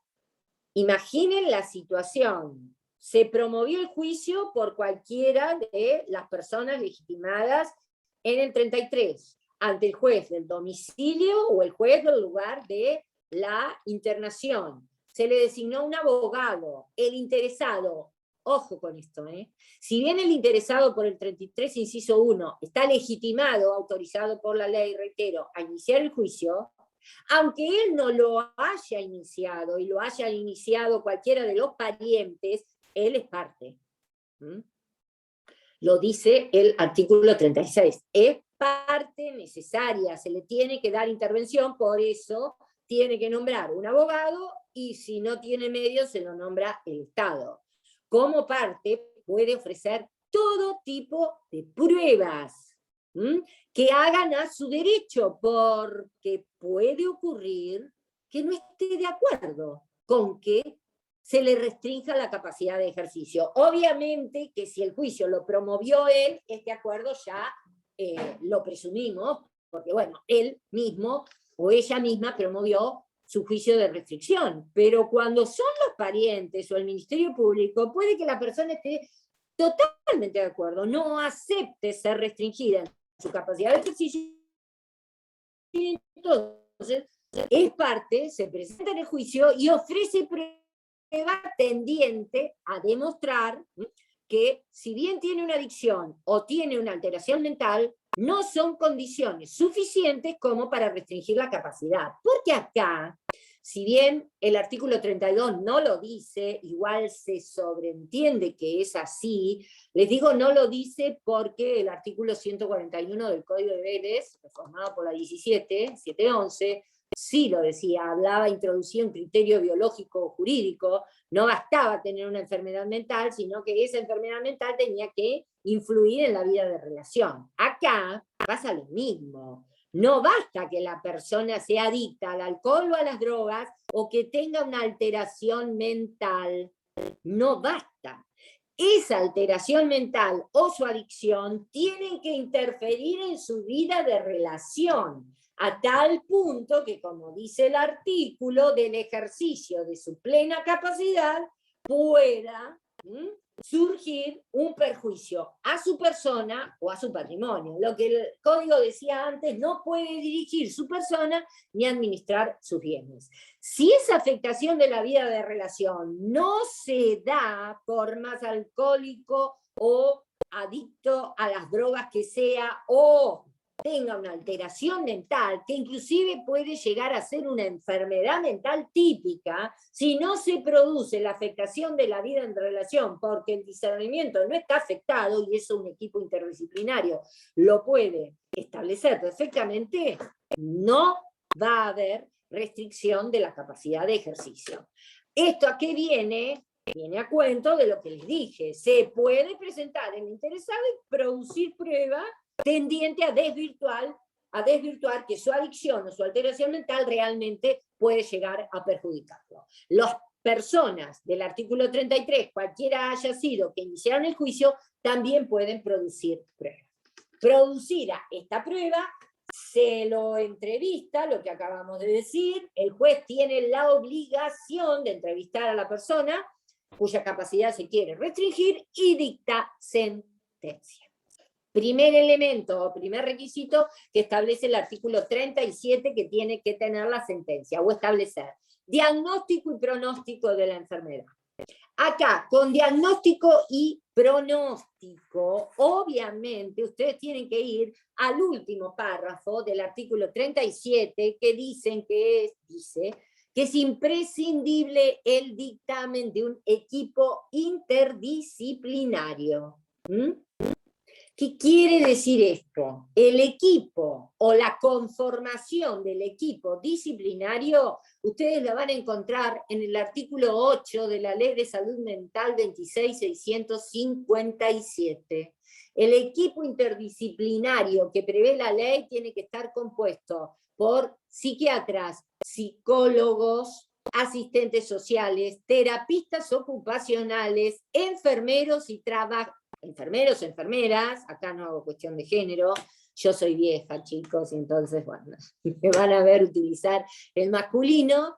Speaker 1: imaginen la situación, se promovió el juicio por cualquiera de las personas legitimadas en el 33, ante el juez del domicilio o el juez del lugar de la internación. Se le designó un abogado, el interesado, ojo con esto, si bien el interesado por el 33, inciso 1, está legitimado, autorizado por la ley, reitero, a iniciar el juicio, aunque él no lo haya iniciado y lo haya iniciado cualquiera de los parientes, él es parte. Lo dice el artículo 36, es parte necesaria, se le tiene que dar intervención, por eso tiene que nombrar un abogado y si no tiene medios se lo nombra el Estado. Como parte puede ofrecer todo tipo de pruebas que hagan a su derecho, porque puede ocurrir que no esté de acuerdo con que se le restrinja la capacidad de ejercicio. Obviamente que si el juicio lo promovió él, este acuerdo ya lo presumimos, porque bueno, él mismo o ella misma promovió su juicio de restricción, pero cuando son los parientes o el Ministerio Público, puede que la persona esté totalmente de acuerdo, no acepte ser restringida en su capacidad de ejercicio, y entonces es parte, se presenta en el juicio y ofrece prueba tendiente a demostrar que si bien tiene una adicción o tiene una alteración mental, no son condiciones suficientes como para restringir la capacidad. Porque acá, si bien el artículo 32 no lo dice, igual se sobreentiende que es así, les digo no lo dice porque el artículo 141 del Código de Vélez, reformado por la 711, sí lo decía, hablaba, introducía un criterio biológico o jurídico, no bastaba tener una enfermedad mental, sino que esa enfermedad mental tenía que influir en la vida de relación. Acá pasa lo mismo. No basta que la persona sea adicta al alcohol o a las drogas o que tenga una alteración mental. No basta. Esa alteración mental o su adicción tienen que interferir en su vida de relación, a tal punto que, como dice el artículo, del ejercicio de su plena capacidad pueda surgir un perjuicio a su persona o a su patrimonio. Lo que el código decía antes, no puede dirigir su persona ni administrar sus bienes. Si esa afectación de la vida de relación no se da por más alcohólico o adicto a las drogas que sea, o tenga una alteración mental, que inclusive puede llegar a ser una enfermedad mental típica, si no se produce la afectación de la vida en relación, porque el discernimiento no está afectado, y eso un equipo interdisciplinario lo puede establecer perfectamente, no va a haber restricción de la capacidad de ejercicio. ¿Esto a qué viene? Viene a cuento de lo que les dije. Se puede presentar el interesado y producir prueba tendiente a desvirtuar que su adicción o su alteración mental realmente puede llegar a perjudicarlo. Las personas del artículo 33, cualquiera haya sido que iniciaron el juicio, también pueden producir prueba. Producida esta prueba, se lo entrevista, lo que acabamos de decir, el juez tiene la obligación de entrevistar a la persona cuya capacidad se quiere restringir y dicta sentencia. Primer elemento o primer requisito que establece el artículo 37 que tiene que tener la sentencia o establecer diagnóstico y pronóstico de la enfermedad. Acá, con diagnóstico y pronóstico, obviamente ustedes tienen que ir al último párrafo del artículo 37 que dice que es imprescindible el dictamen de un equipo interdisciplinario. ¿Qué quiere decir esto? El equipo o la conformación del equipo disciplinario, ustedes la van a encontrar en el artículo 8 de la Ley de Salud Mental 26.657. El equipo interdisciplinario que prevé la ley tiene que estar compuesto por psiquiatras, psicólogos, asistentes sociales, terapistas ocupacionales, enfermeros y enfermeros, enfermeras, acá no hago cuestión de género, yo soy vieja, chicos, y entonces, bueno, me van a ver utilizar el masculino,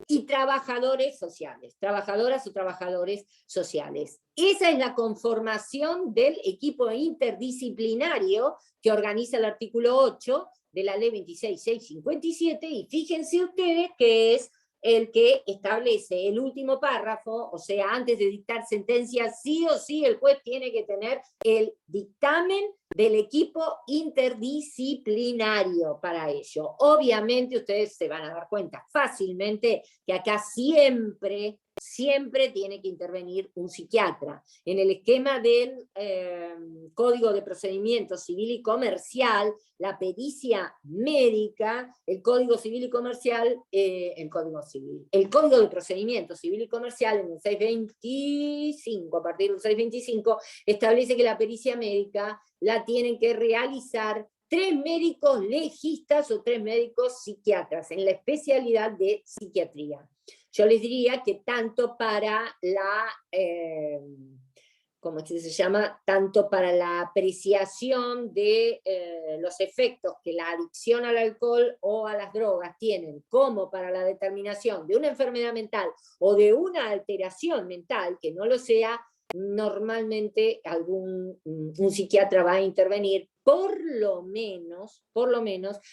Speaker 1: y trabajadores sociales, trabajadoras o trabajadores sociales. Esa es la conformación del equipo interdisciplinario que organiza el artículo 8 de la ley 26.657, y fíjense ustedes que es el que establece el último párrafo, o sea, antes de dictar sentencia, sí o sí el juez tiene que tener el dictamen del equipo interdisciplinario para ello. Obviamente ustedes se van a dar cuenta fácilmente que acá siempre tiene que intervenir un psiquiatra. En el esquema del Código de Procedimiento Civil y Comercial, la pericia médica, el Código Civil y Comercial, el Código de Procedimiento Civil y Comercial, en el 625, a partir del 625, establece que la pericia médica la tienen que realizar 3 médicos legistas o 3 médicos psiquiatras en la especialidad de psiquiatría. Yo les diría que tanto para la como se llama, tanto para la apreciación de los efectos que la adicción al alcohol o a las drogas tienen, como para la determinación de una enfermedad mental o de una alteración mental, que no lo sea, normalmente un psiquiatra va a intervenir, por lo menos,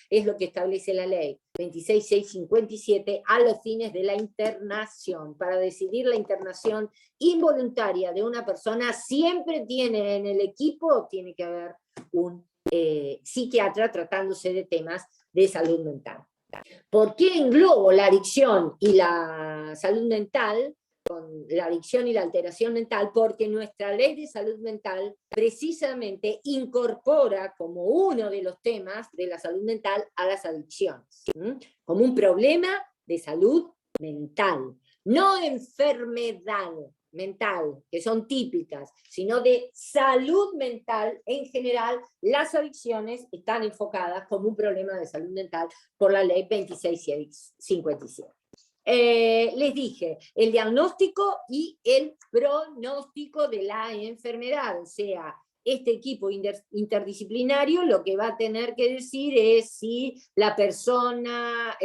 Speaker 1: es lo que establece la ley 26657 a los fines de la internación. Para decidir la internación involuntaria de una persona, siempre tiene en el equipo, tiene que haber un psiquiatra tratándose de temas de salud mental. ¿Por qué englobo la adicción y la salud mental? Con la adicción y la alteración mental, porque nuestra ley de salud mental precisamente incorpora como uno de los temas de la salud mental a las adicciones, como un problema de salud mental, no enfermedad mental, que son típicas, sino de salud mental en general. Las adicciones están enfocadas como un problema de salud mental por la ley 26657. Les dije, el diagnóstico y el pronóstico de la enfermedad, o sea, este equipo interdisciplinario lo que va a tener que decir es si la persona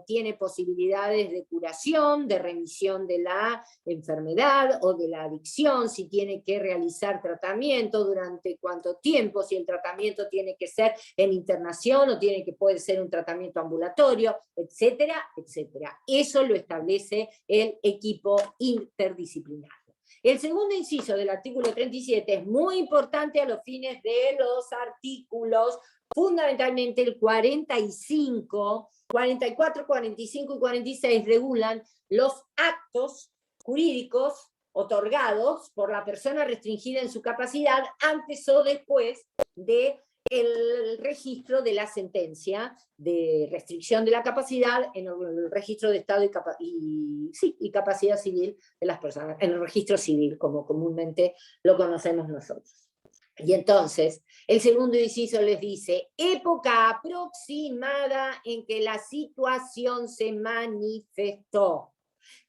Speaker 1: tiene posibilidades de curación, de remisión de la enfermedad o de la adicción, si tiene que realizar tratamiento, durante cuánto tiempo, si el tratamiento tiene que ser en internación o puede ser un tratamiento ambulatorio, etcétera, etcétera. Eso lo establece el equipo interdisciplinario. El segundo inciso del artículo 37 es muy importante a los fines de los artículos, fundamentalmente el 45, 44, 45 y 46 regulan los actos jurídicos otorgados por la persona restringida en su capacidad antes o después de el registro de la sentencia de restricción de la capacidad en el registro de estado y capacidad civil de las personas, en el registro civil, como comúnmente lo conocemos nosotros. Y entonces, el segundo inciso les dice, época aproximada en que la situación se manifestó.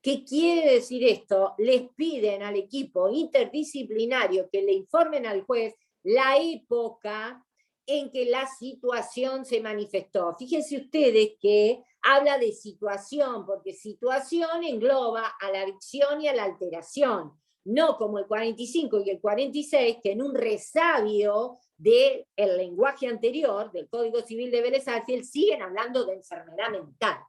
Speaker 1: ¿Qué quiere decir esto? Les piden al equipo interdisciplinario que le informen al juez la época en que la situación se manifestó. Fíjense ustedes que habla de situación, porque situación engloba a la adicción y a la alteración, no como el 45 y el 46, que en un resabio del lenguaje anterior, del Código Civil de Vélez Arfield, siguen hablando de enfermedad mental.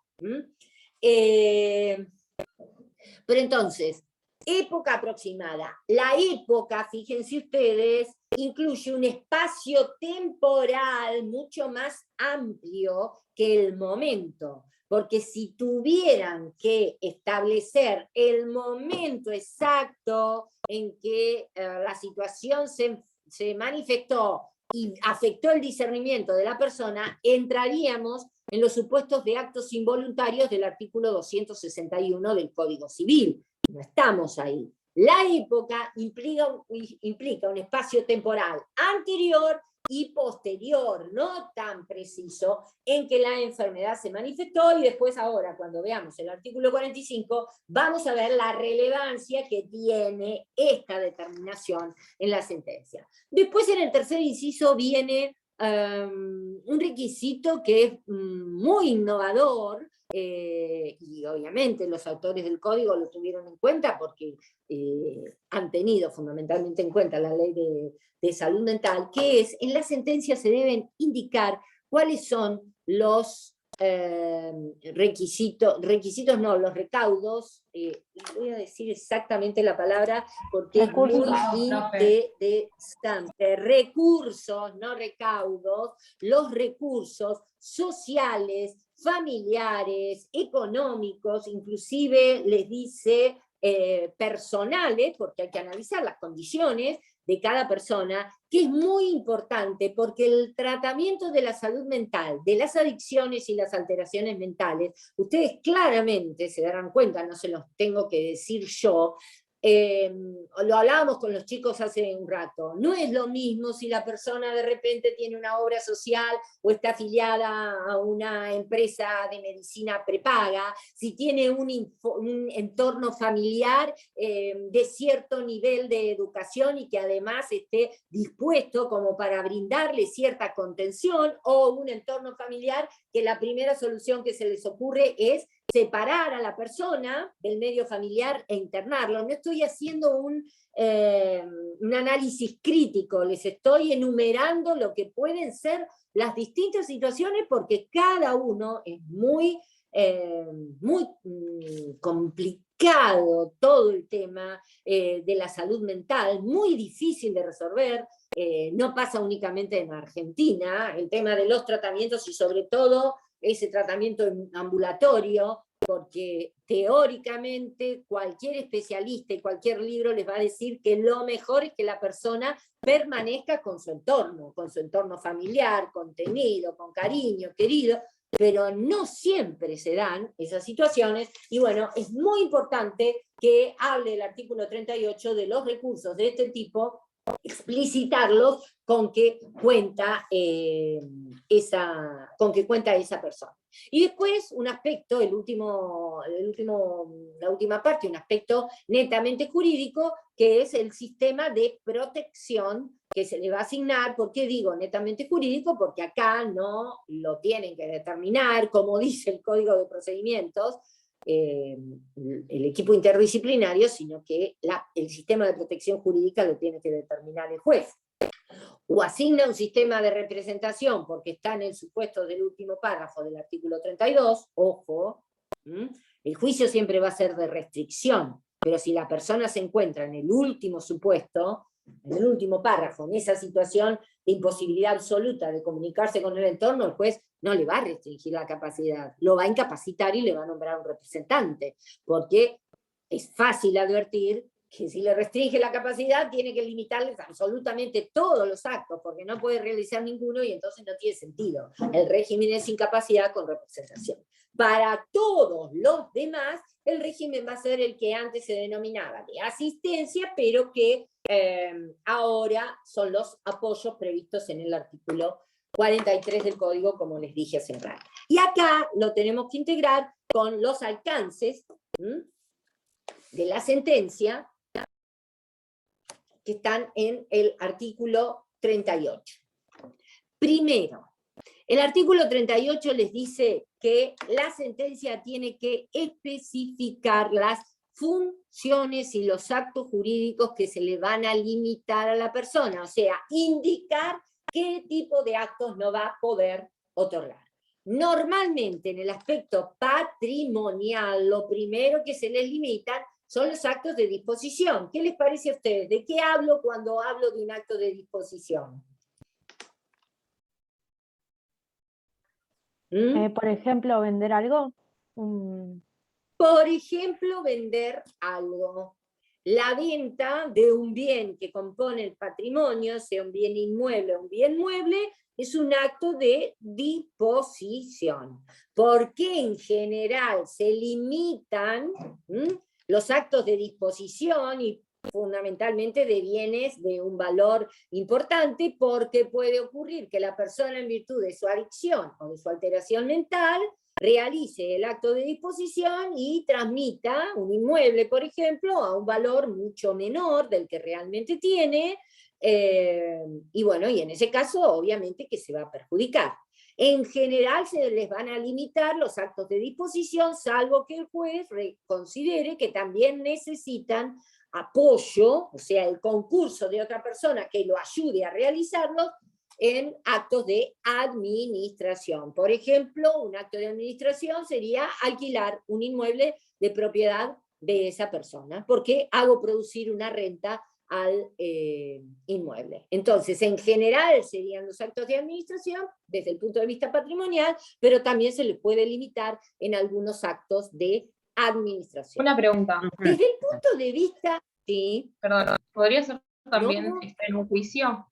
Speaker 1: Pero entonces, época aproximada. La época, fíjense ustedes, incluye un espacio temporal mucho más amplio que el momento, porque si tuvieran que establecer el momento exacto en que la situación se manifestó y afectó el discernimiento de la persona, entraríamos en los supuestos de actos involuntarios del artículo 261 del Código Civil. No estamos ahí. La época implica un espacio temporal anterior y posterior, no tan preciso, en que la enfermedad se manifestó, y después ahora, cuando veamos el artículo 45, vamos a ver la relevancia que tiene esta determinación en la sentencia. Después, en el tercer inciso, viene un requisito que es muy innovador, y obviamente los autores del código lo tuvieron en cuenta porque han tenido fundamentalmente en cuenta la ley de salud mental, que es, en la sentencia se deben indicar cuáles son los los recaudos, voy a decir exactamente la palabra porque
Speaker 2: Recursos.
Speaker 1: es muy interesante. Recursos, no recaudos, los recursos sociales, familiares, económicos, inclusive les dice personales, porque hay que analizar las condiciones de cada persona, que es muy importante porque el tratamiento de la salud mental, de las adicciones y las alteraciones mentales, ustedes claramente se darán cuenta, no se los tengo que decir yo, lo hablábamos con los chicos hace un rato, no es lo mismo si la persona de repente tiene una obra social o está afiliada a una empresa de medicina prepaga, si tiene un entorno familiar de cierto nivel de educación y que además esté dispuesto como para brindarle cierta contención, o un entorno familiar que la primera solución que se les ocurre es separar a la persona del medio familiar e internarlo. No estoy haciendo un análisis crítico, les estoy enumerando lo que pueden ser las distintas situaciones, porque cada uno es muy complicado, todo el tema de la salud mental, muy difícil de resolver. No pasa únicamente en Argentina, el tema de los tratamientos y sobre todo ese tratamiento ambulatorio, porque teóricamente cualquier especialista y cualquier libro les va a decir que lo mejor es que la persona permanezca con su entorno familiar, contenido, con cariño, querido, pero no siempre se dan esas situaciones, y bueno, es muy importante que hable el artículo 38 de los recursos de este tipo, explicitarlos con que cuenta esa persona. Y después un aspecto, la última parte, un aspecto netamente jurídico, que es el sistema de protección que se le va a asignar. ¿Por qué digo netamente jurídico? Porque acá no lo tienen que determinar, como dice el Código de Procedimientos, el equipo interdisciplinario, sino que el sistema de protección jurídica lo tiene que determinar el juez. O asigna un sistema de representación, porque está en el supuesto del último párrafo del artículo 32, ojo, el juicio siempre va a ser de restricción, pero si la persona se encuentra en el último supuesto, en el último párrafo, en esa situación de imposibilidad absoluta de comunicarse con el entorno, el juez no le va a restringir la capacidad, lo va a incapacitar y le va a nombrar un representante, porque es fácil advertir que si le restringe la capacidad tiene que limitarles absolutamente todos los actos, porque no puede realizar ninguno y entonces no tiene sentido. El régimen es incapacidad con representación. Para todos los demás, el régimen va a ser el que antes se denominaba de asistencia, pero que ahora son los apoyos previstos en el artículo 43 del Código, como les dije hace un rato. Y acá lo tenemos que integrar con los alcances de la sentencia, que están en el artículo 38. Primero, el artículo 38 les dice que la sentencia tiene que especificar las funciones y los actos jurídicos que se le van a limitar a la persona, o sea, indicar qué tipo de actos no va a poder otorgar. Normalmente en el aspecto patrimonial, lo primero que se les limita son los actos de disposición. ¿Qué les parece a ustedes? ¿De qué hablo cuando hablo de un acto de disposición?
Speaker 2: Por ejemplo, vender algo.
Speaker 1: Por ejemplo, vender algo. La venta de un bien que compone el patrimonio, sea un bien inmueble o un bien mueble, es un acto de disposición. ¿Por qué en general se limitan los actos de disposición y fundamentalmente de bienes de un valor importante? Porque puede ocurrir que la persona, en virtud de su adicción o de su alteración mental, realice el acto de disposición y transmita un inmueble, por ejemplo, a un valor mucho menor del que realmente tiene, y bueno, y en ese caso obviamente que se va a perjudicar. En general se les van a limitar los actos de disposición, salvo que el juez considere que también necesitan apoyo, o sea, el concurso de otra persona que lo ayude a realizarlos, en actos de administración. Por ejemplo, un acto de administración sería alquilar un inmueble de propiedad de esa persona, porque hago producir una renta al inmueble. Entonces, en general serían los actos de administración desde el punto de vista patrimonial, pero también se les puede limitar en algunos actos de administración.
Speaker 5: Una pregunta.
Speaker 1: Desde el punto de vista, sí.
Speaker 5: Perdón, ¿podría ser también
Speaker 1: No.
Speaker 5: estar en un juicio?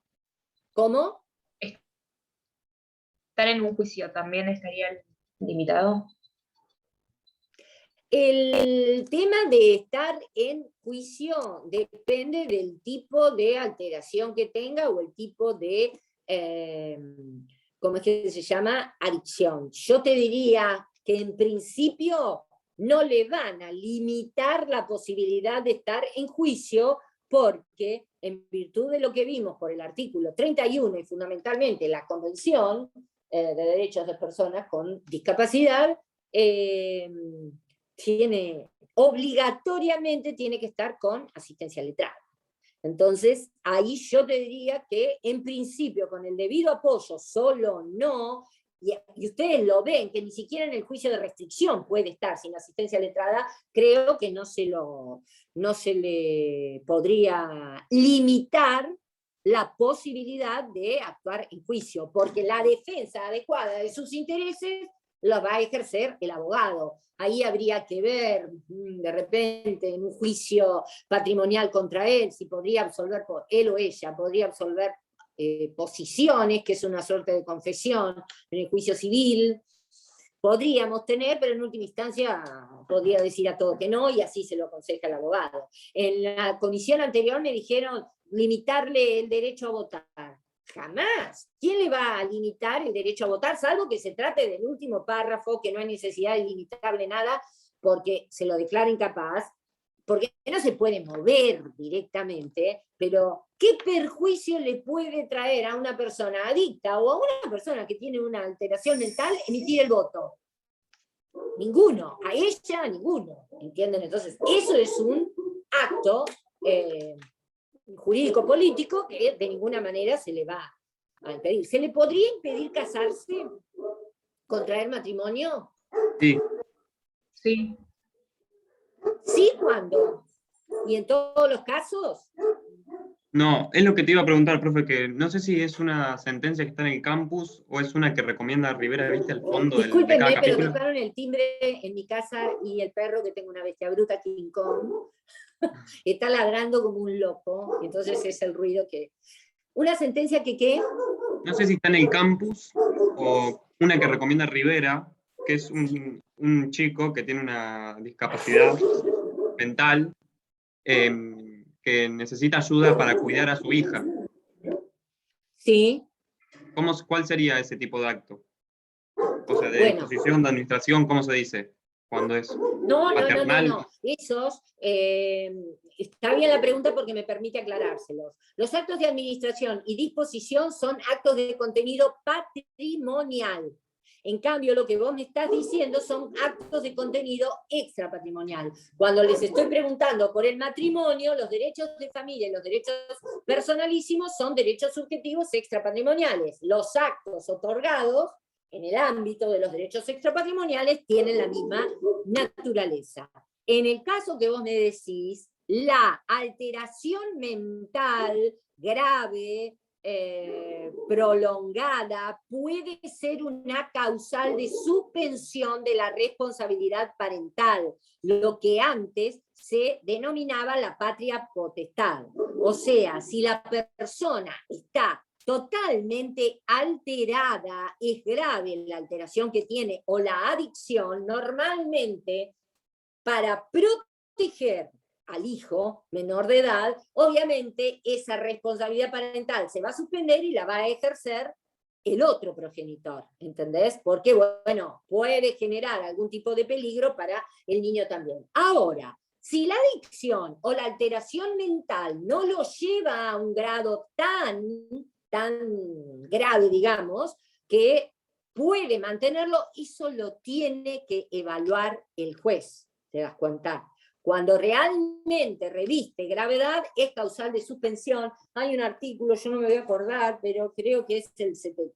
Speaker 1: ¿Cómo?
Speaker 5: ¿Estar en un juicio también estaría limitado?
Speaker 1: El tema de estar en juicio depende del tipo de alteración que tenga o el tipo de, ¿cómo es que se llama? Adicción. Yo te diría que en principio no le van a limitar la posibilidad de estar en juicio porque en virtud de lo que vimos por el artículo 31 y fundamentalmente la Convención de Derechos de Personas con Discapacidad, obligatoriamente tiene que estar con asistencia letrada. Entonces, ahí yo te diría que en principio con el debido apoyo solo no, y ustedes lo ven, que ni siquiera en el juicio de restricción puede estar sin asistencia letrada, creo que no se le podría limitar la posibilidad de actuar en juicio, porque la defensa adecuada de sus intereses la va a ejercer el abogado. Ahí habría que ver, de repente, en un juicio patrimonial contra él, si podría absolver, él o ella, podría absolver posiciones, que es una suerte de confesión en el juicio civil. Podríamos tener, pero en última instancia podría decir a todo que no, y así se lo aconseja el abogado. En la comisión anterior me dijeron limitarle el derecho a votar. Jamás. ¿Quién le va a limitar el derecho a votar? Salvo que se trate del último párrafo, que no hay necesidad de limitarle nada, porque se lo declara incapaz, porque no se puede mover directamente, pero ¿qué perjuicio le puede traer a una persona adicta o a una persona que tiene una alteración mental emitir el voto? Ninguno. A ella, ninguno. ¿Entienden? Entonces, eso es un acto jurídico-político que de ninguna manera se le va a impedir. ¿Se le podría impedir casarse? ¿Contraer matrimonio?
Speaker 6: Sí.
Speaker 5: Sí.
Speaker 1: ¿Sí? ¿Cuándo? ¿Y en todos los casos?
Speaker 6: No, es lo que te iba a preguntar, profe, que no sé si es una sentencia que está en el campus o es una que recomienda Rivera, ¿viste? Al fondo de cada
Speaker 1: Discúlpenme, pero
Speaker 6: capítulo.
Speaker 1: tocaron el timbre en mi casa y el perro, que tengo una bestia bruta, King Kong, está ladrando como un loco, entonces es el ruido que... Una sentencia que, ¿qué?
Speaker 6: No sé si está en el campus o una que recomienda Rivera, que es un chico que tiene una discapacidad mental que necesita ayuda para cuidar a su hija.
Speaker 1: Sí.
Speaker 6: ¿Cuál sería ese tipo de acto? O sea, de
Speaker 1: Bueno.
Speaker 6: disposición, de administración, ¿cómo se dice? Cuando es paternal.
Speaker 1: No. Esos, está bien la pregunta porque me permite aclarárselos. Los actos de administración y disposición son actos de contenido patrimonial. En cambio, lo que vos me estás diciendo son actos de contenido extrapatrimonial. Cuando les estoy preguntando por el matrimonio, los derechos de familia y los derechos personalísimos son derechos subjetivos extrapatrimoniales. Los actos otorgados en el ámbito de los derechos extrapatrimoniales tienen la misma naturaleza. En el caso que vos me decís, la alteración mental grave, prolongada, puede ser una causal de suspensión de la responsabilidad parental, lo que antes se denominaba la patria potestad. O sea, si la persona está totalmente alterada, es grave la alteración que tiene o la adicción, normalmente para proteger al hijo menor de edad, obviamente esa responsabilidad parental se va a suspender y la va a ejercer el otro progenitor, ¿entendés? Porque, bueno, puede generar algún tipo de peligro para el niño también. Ahora, si la adicción o la alteración mental no lo lleva a un grado tan grave, digamos, que puede mantenerlo, eso lo tiene que evaluar el juez, ¿te das cuenta? Cuando realmente reviste gravedad, es causal de suspensión. Hay un artículo, yo no me voy a acordar, pero creo que es el 70.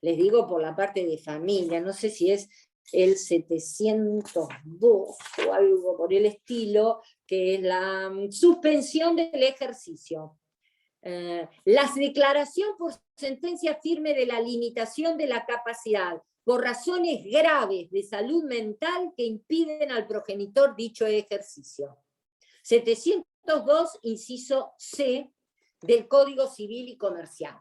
Speaker 1: Les digo por la parte de familia, no sé si es el 702 o algo por el estilo, que es la suspensión del ejercicio. La declaración por sentencia firme de la limitación de la capacidad por razones graves de salud mental que impiden al progenitor dicho ejercicio. 702, inciso C, del Código Civil y Comercial.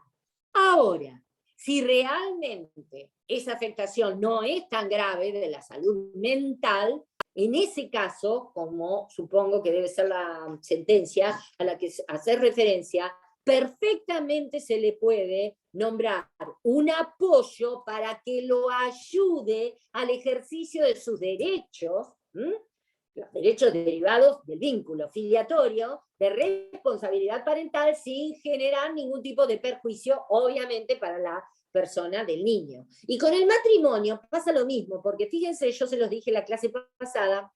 Speaker 1: Ahora, si realmente esa afectación no es tan grave de la salud mental, En ese caso, como supongo que debe ser la sentencia a la que hace referencia, perfectamente se le puede nombrar un apoyo para que lo ayude al ejercicio de sus derechos, los derechos derivados del vínculo filiatorio, de responsabilidad parental, sin generar ningún tipo de perjuicio, obviamente, para la persona del niño. Y con el matrimonio pasa lo mismo, porque fíjense, yo se los dije en la clase pasada,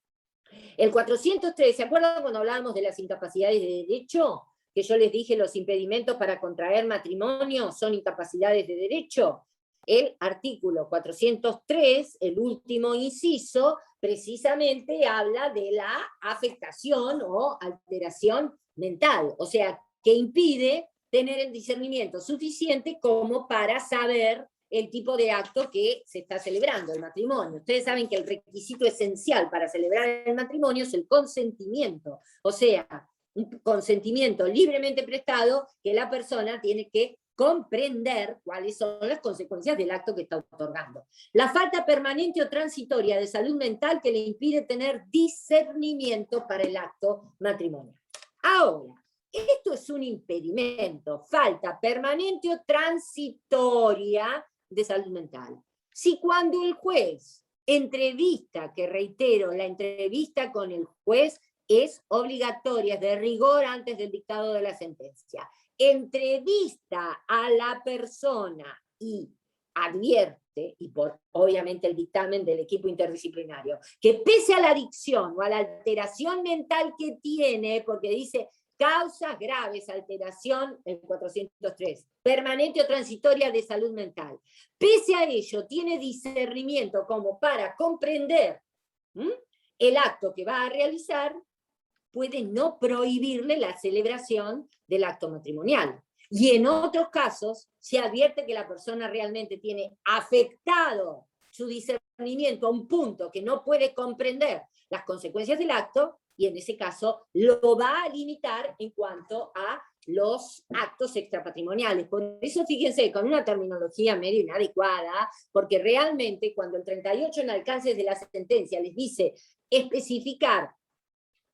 Speaker 1: el 403, ¿se acuerdan cuando hablábamos de las incapacidades de derecho? Que yo les dije los impedimentos para contraer matrimonio son incapacidades de derecho. El artículo 403, el último inciso, precisamente habla de la afectación o alteración mental, o sea, que impide tener el discernimiento suficiente como para saber el tipo de acto que se está celebrando, el matrimonio. Ustedes saben que el requisito esencial para celebrar el matrimonio es el consentimiento, o sea, un consentimiento libremente prestado que la persona tiene que comprender cuáles son las consecuencias del acto que está otorgando. La falta permanente o transitoria de salud mental que le impide tener discernimiento para el acto matrimonial. Ahora, esto es un impedimento, falta permanente o transitoria de salud mental. Si cuando el juez entrevista, que reitero, la entrevista con el juez es obligatoria, es de rigor antes del dictado de la sentencia, entrevista a la persona y advierte, y por obviamente el dictamen del equipo interdisciplinario, que pese a la adicción o a la alteración mental que tiene, porque dice causas graves, alteración, el 403, permanente o transitoria de salud mental. Pese a ello, tiene discernimiento como para comprender el acto que va a realizar, puede no prohibirle la celebración del acto matrimonial. Y en otros casos, se advierte que la persona realmente tiene afectado su discernimiento a un punto que no puede comprender las consecuencias del acto, y en ese caso lo va a limitar en cuanto a los actos extrapatrimoniales. Por eso fíjense, con una terminología medio inadecuada, porque realmente cuando el 38 en alcances de la sentencia les dice especificar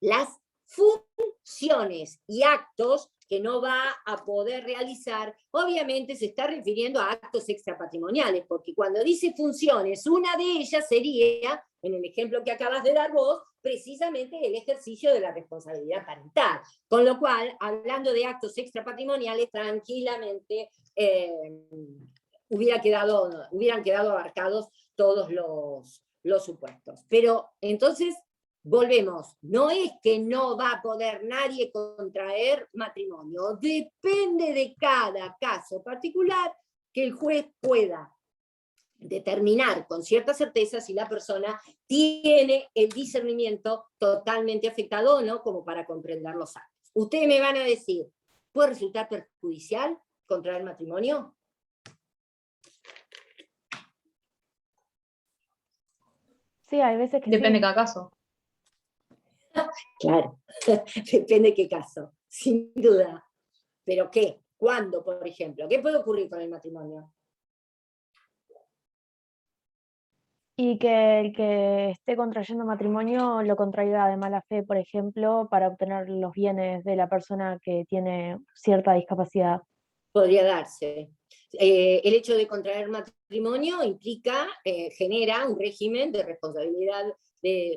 Speaker 1: las funciones y actos que no va a poder realizar, obviamente se está refiriendo a actos extrapatrimoniales, porque cuando dice funciones, una de ellas sería, en el ejemplo que acabas de dar vos, precisamente el ejercicio de la responsabilidad parental. Con lo cual, hablando de actos extrapatrimoniales, tranquilamente hubieran quedado abarcados todos los supuestos. Pero entonces, volvemos, no es que no va a poder nadie contraer matrimonio, depende de cada caso particular que el juez pueda determinar con cierta certeza si la persona tiene el discernimiento totalmente afectado o no, como para comprender los actos. Ustedes me van a decir, ¿puede resultar perjudicial contraer matrimonio?
Speaker 2: Sí, hay veces que
Speaker 5: Depende de
Speaker 2: sí.
Speaker 5: cada caso.
Speaker 1: Claro, depende de qué caso, sin duda. ¿Pero qué? ¿Cuándo, por ejemplo? ¿Qué puede ocurrir con el matrimonio?
Speaker 2: Y que el que esté contrayendo matrimonio lo contraiga de mala fe, por ejemplo, para obtener los bienes de la persona que tiene cierta discapacidad.
Speaker 1: Podría darse. El hecho de contraer matrimonio implica, genera un régimen de responsabilidad,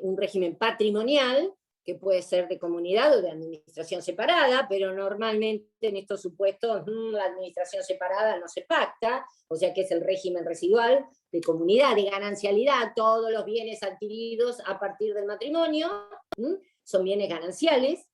Speaker 1: un régimen patrimonial, que puede ser de comunidad o de administración separada, pero normalmente en estos supuestos la administración separada no se pacta, o sea que es el régimen residual de comunidad, de ganancialidad, todos los bienes adquiridos a partir del matrimonio son bienes gananciales.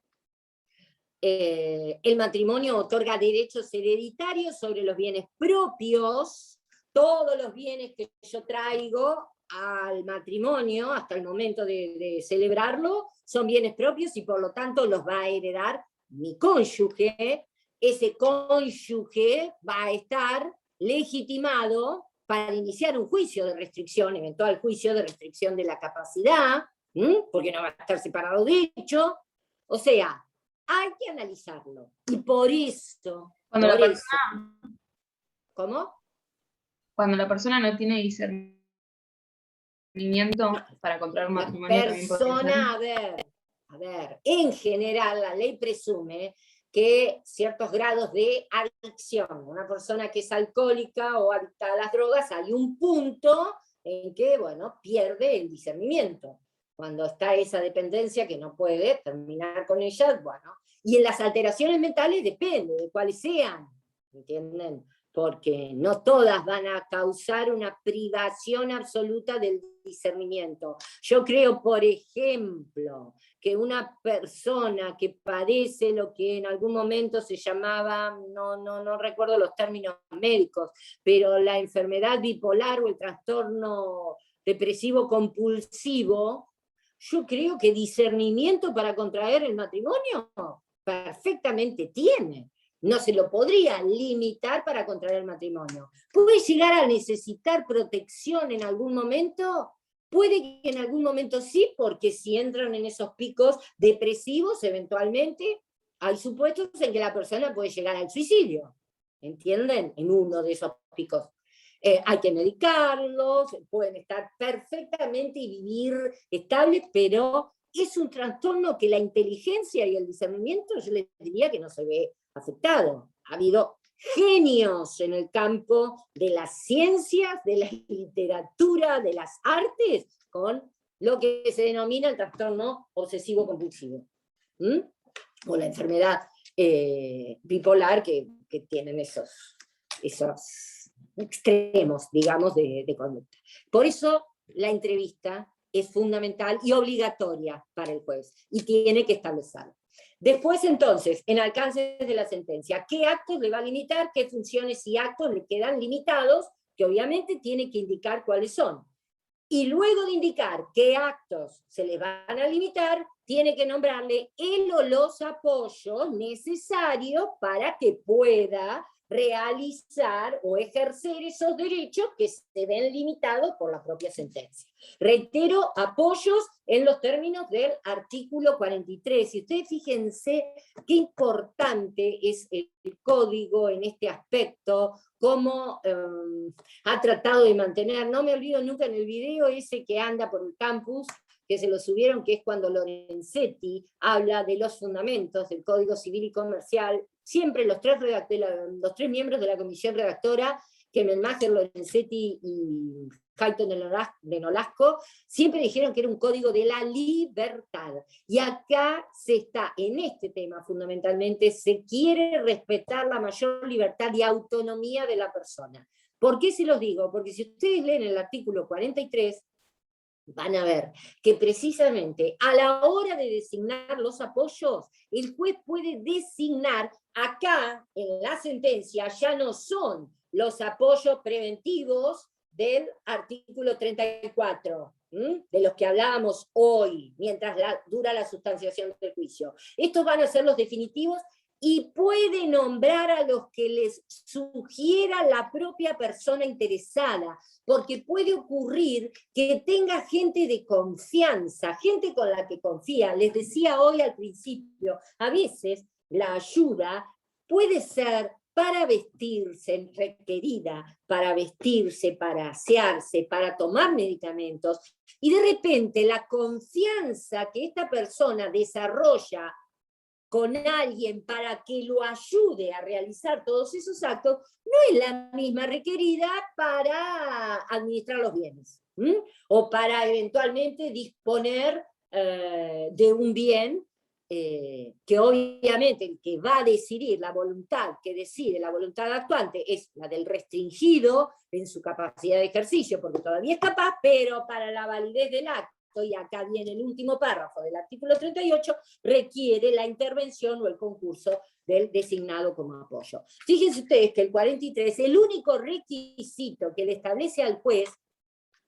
Speaker 1: El matrimonio otorga derechos hereditarios sobre los bienes propios, todos los bienes que yo traigo al matrimonio hasta el momento de celebrarlo son bienes propios y por lo tanto los va a heredar mi cónyuge. Ese cónyuge va a estar legitimado para iniciar un juicio de restricción, eventual juicio de restricción de la capacidad, porque no va a estar separado de hecho. O sea, hay que analizarlo. Y por eso...
Speaker 5: Cuando la
Speaker 1: por eso
Speaker 5: persona,
Speaker 1: ¿Cómo?
Speaker 5: cuando la persona no tiene discernimiento discernimiento para contraer un
Speaker 1: La
Speaker 5: matrimonio también podría ser?
Speaker 1: persona, a ver, en general la ley presume que ciertos grados de adicción, una persona que es alcohólica o adicta a las drogas, hay un punto en que, bueno, pierde el discernimiento. Cuando está esa dependencia que no puede terminar con ella, bueno. Y en las alteraciones mentales depende de cuáles sean, ¿entienden? Porque no todas van a causar una privación absoluta del discernimiento. Yo creo, por ejemplo, que una persona que padece lo que en algún momento se llamaba, no recuerdo los términos médicos, pero la enfermedad bipolar o el trastorno depresivo compulsivo, yo creo que discernimiento para contraer el matrimonio perfectamente tiene. No se lo podría limitar para contraer el matrimonio. ¿Puede llegar a necesitar protección en algún momento? Puede que en algún momento sí, porque si entran en esos picos depresivos, eventualmente hay supuestos en que la persona puede llegar al suicidio, ¿entienden? En uno de esos picos. Hay que medicarlos, pueden estar perfectamente y vivir estables, pero es un trastorno que la inteligencia y el discernimiento, yo les diría que no se ve afectado. Ha habido genios en el campo de las ciencias, de la literatura, de las artes, con lo que se denomina el trastorno obsesivo-compulsivo. O la enfermedad bipolar que tienen esos extremos, digamos, de conducta. Por eso la entrevista es fundamental y obligatoria para el juez, y tiene que establecerlo. Después, entonces, en alcances de la sentencia, ¿qué actos le va a limitar? ¿Qué funciones y actos le quedan limitados? Que obviamente tiene que indicar cuáles son. Y luego de indicar qué actos se le van a limitar, tiene que nombrarle el o los apoyos necesarios para que pueda realizar o ejercer esos derechos que se ven limitados por la propia sentencia. Reitero, apoyos en los términos del artículo 43. Y ustedes fíjense qué importante es el código en este aspecto, cómo ha tratado de mantener, no me olvido nunca en el video ese que anda por el campus, que se lo subieron, que es cuando Lorenzetti habla de los fundamentos del Código Civil y Comercial, siempre los tres miembros de la comisión redactora, Kemenmacher, Lorenzetti y Hayton de Nolasco, siempre dijeron que era un código de la libertad. Y acá se está, en este tema fundamentalmente, se quiere respetar la mayor libertad y autonomía de la persona. ¿Por qué se los digo? Porque si ustedes leen el artículo 43, van a ver que precisamente a la hora de designar los apoyos, el juez puede designar, acá en la sentencia ya no son los apoyos preventivos del artículo 34, de los que hablábamos hoy, mientras dura la sustanciación del juicio. Estos van a ser los definitivos, y puede nombrar a los que les sugiera la propia persona interesada, porque puede ocurrir que tenga gente de confianza, gente con la que confía. Les decía hoy al principio, a veces la ayuda puede ser para vestirse, requerida para vestirse, para asearse, para tomar medicamentos, y de repente la confianza que esta persona desarrolla con alguien para que lo ayude a realizar todos esos actos, no es la misma requerida para administrar los bienes, o para eventualmente disponer de un bien que obviamente el que va a decidir, la voluntad que decide, la voluntad actuante, es la del restringido en su capacidad de ejercicio, porque todavía es capaz, pero para la validez del acto, y acá viene el último párrafo del artículo 38, requiere la intervención o el concurso del designado como apoyo. Fíjense ustedes que el 43, el único requisito que le establece al juez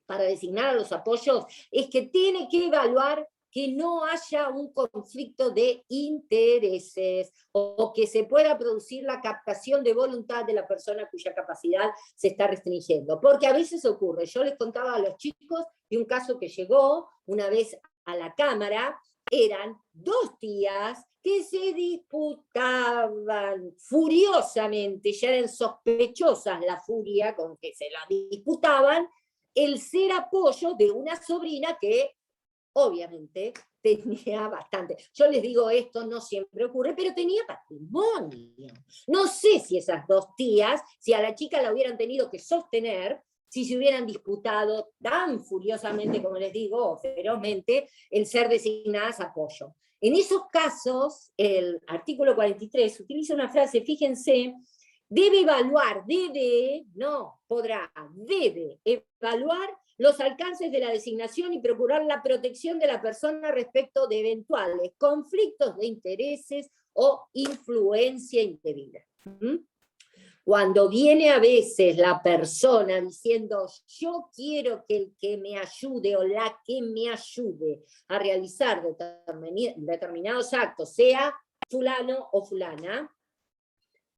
Speaker 1: para designar a los apoyos es que tiene que evaluar que no haya un conflicto de intereses o que se pueda producir la captación de voluntad de la persona cuya capacidad se está restringiendo. Porque a veces ocurre, yo les contaba a los chicos de un caso que llegó una vez a la Cámara, eran dos tías que se disputaban furiosamente, ya eran sospechosas la furia con que se la disputaban, el ser apoyo de una sobrina que obviamente tenía bastante. Yo les digo, esto no siempre ocurre, pero tenía patrimonio. No sé si esas dos tías, si a la chica la hubieran tenido que sostener, si se hubieran disputado tan furiosamente, como les digo, o ferozmente, el ser designadas apoyo. En esos casos, el artículo 43 utiliza una frase, fíjense, debe evaluar, no podrá, debe evaluar los alcances de la designación y procurar la protección de la persona respecto de eventuales conflictos de intereses o influencia indebida. Cuando viene a veces la persona diciendo, yo quiero que el que me ayude o la que me ayude a realizar determinados actos, sea fulano o fulana,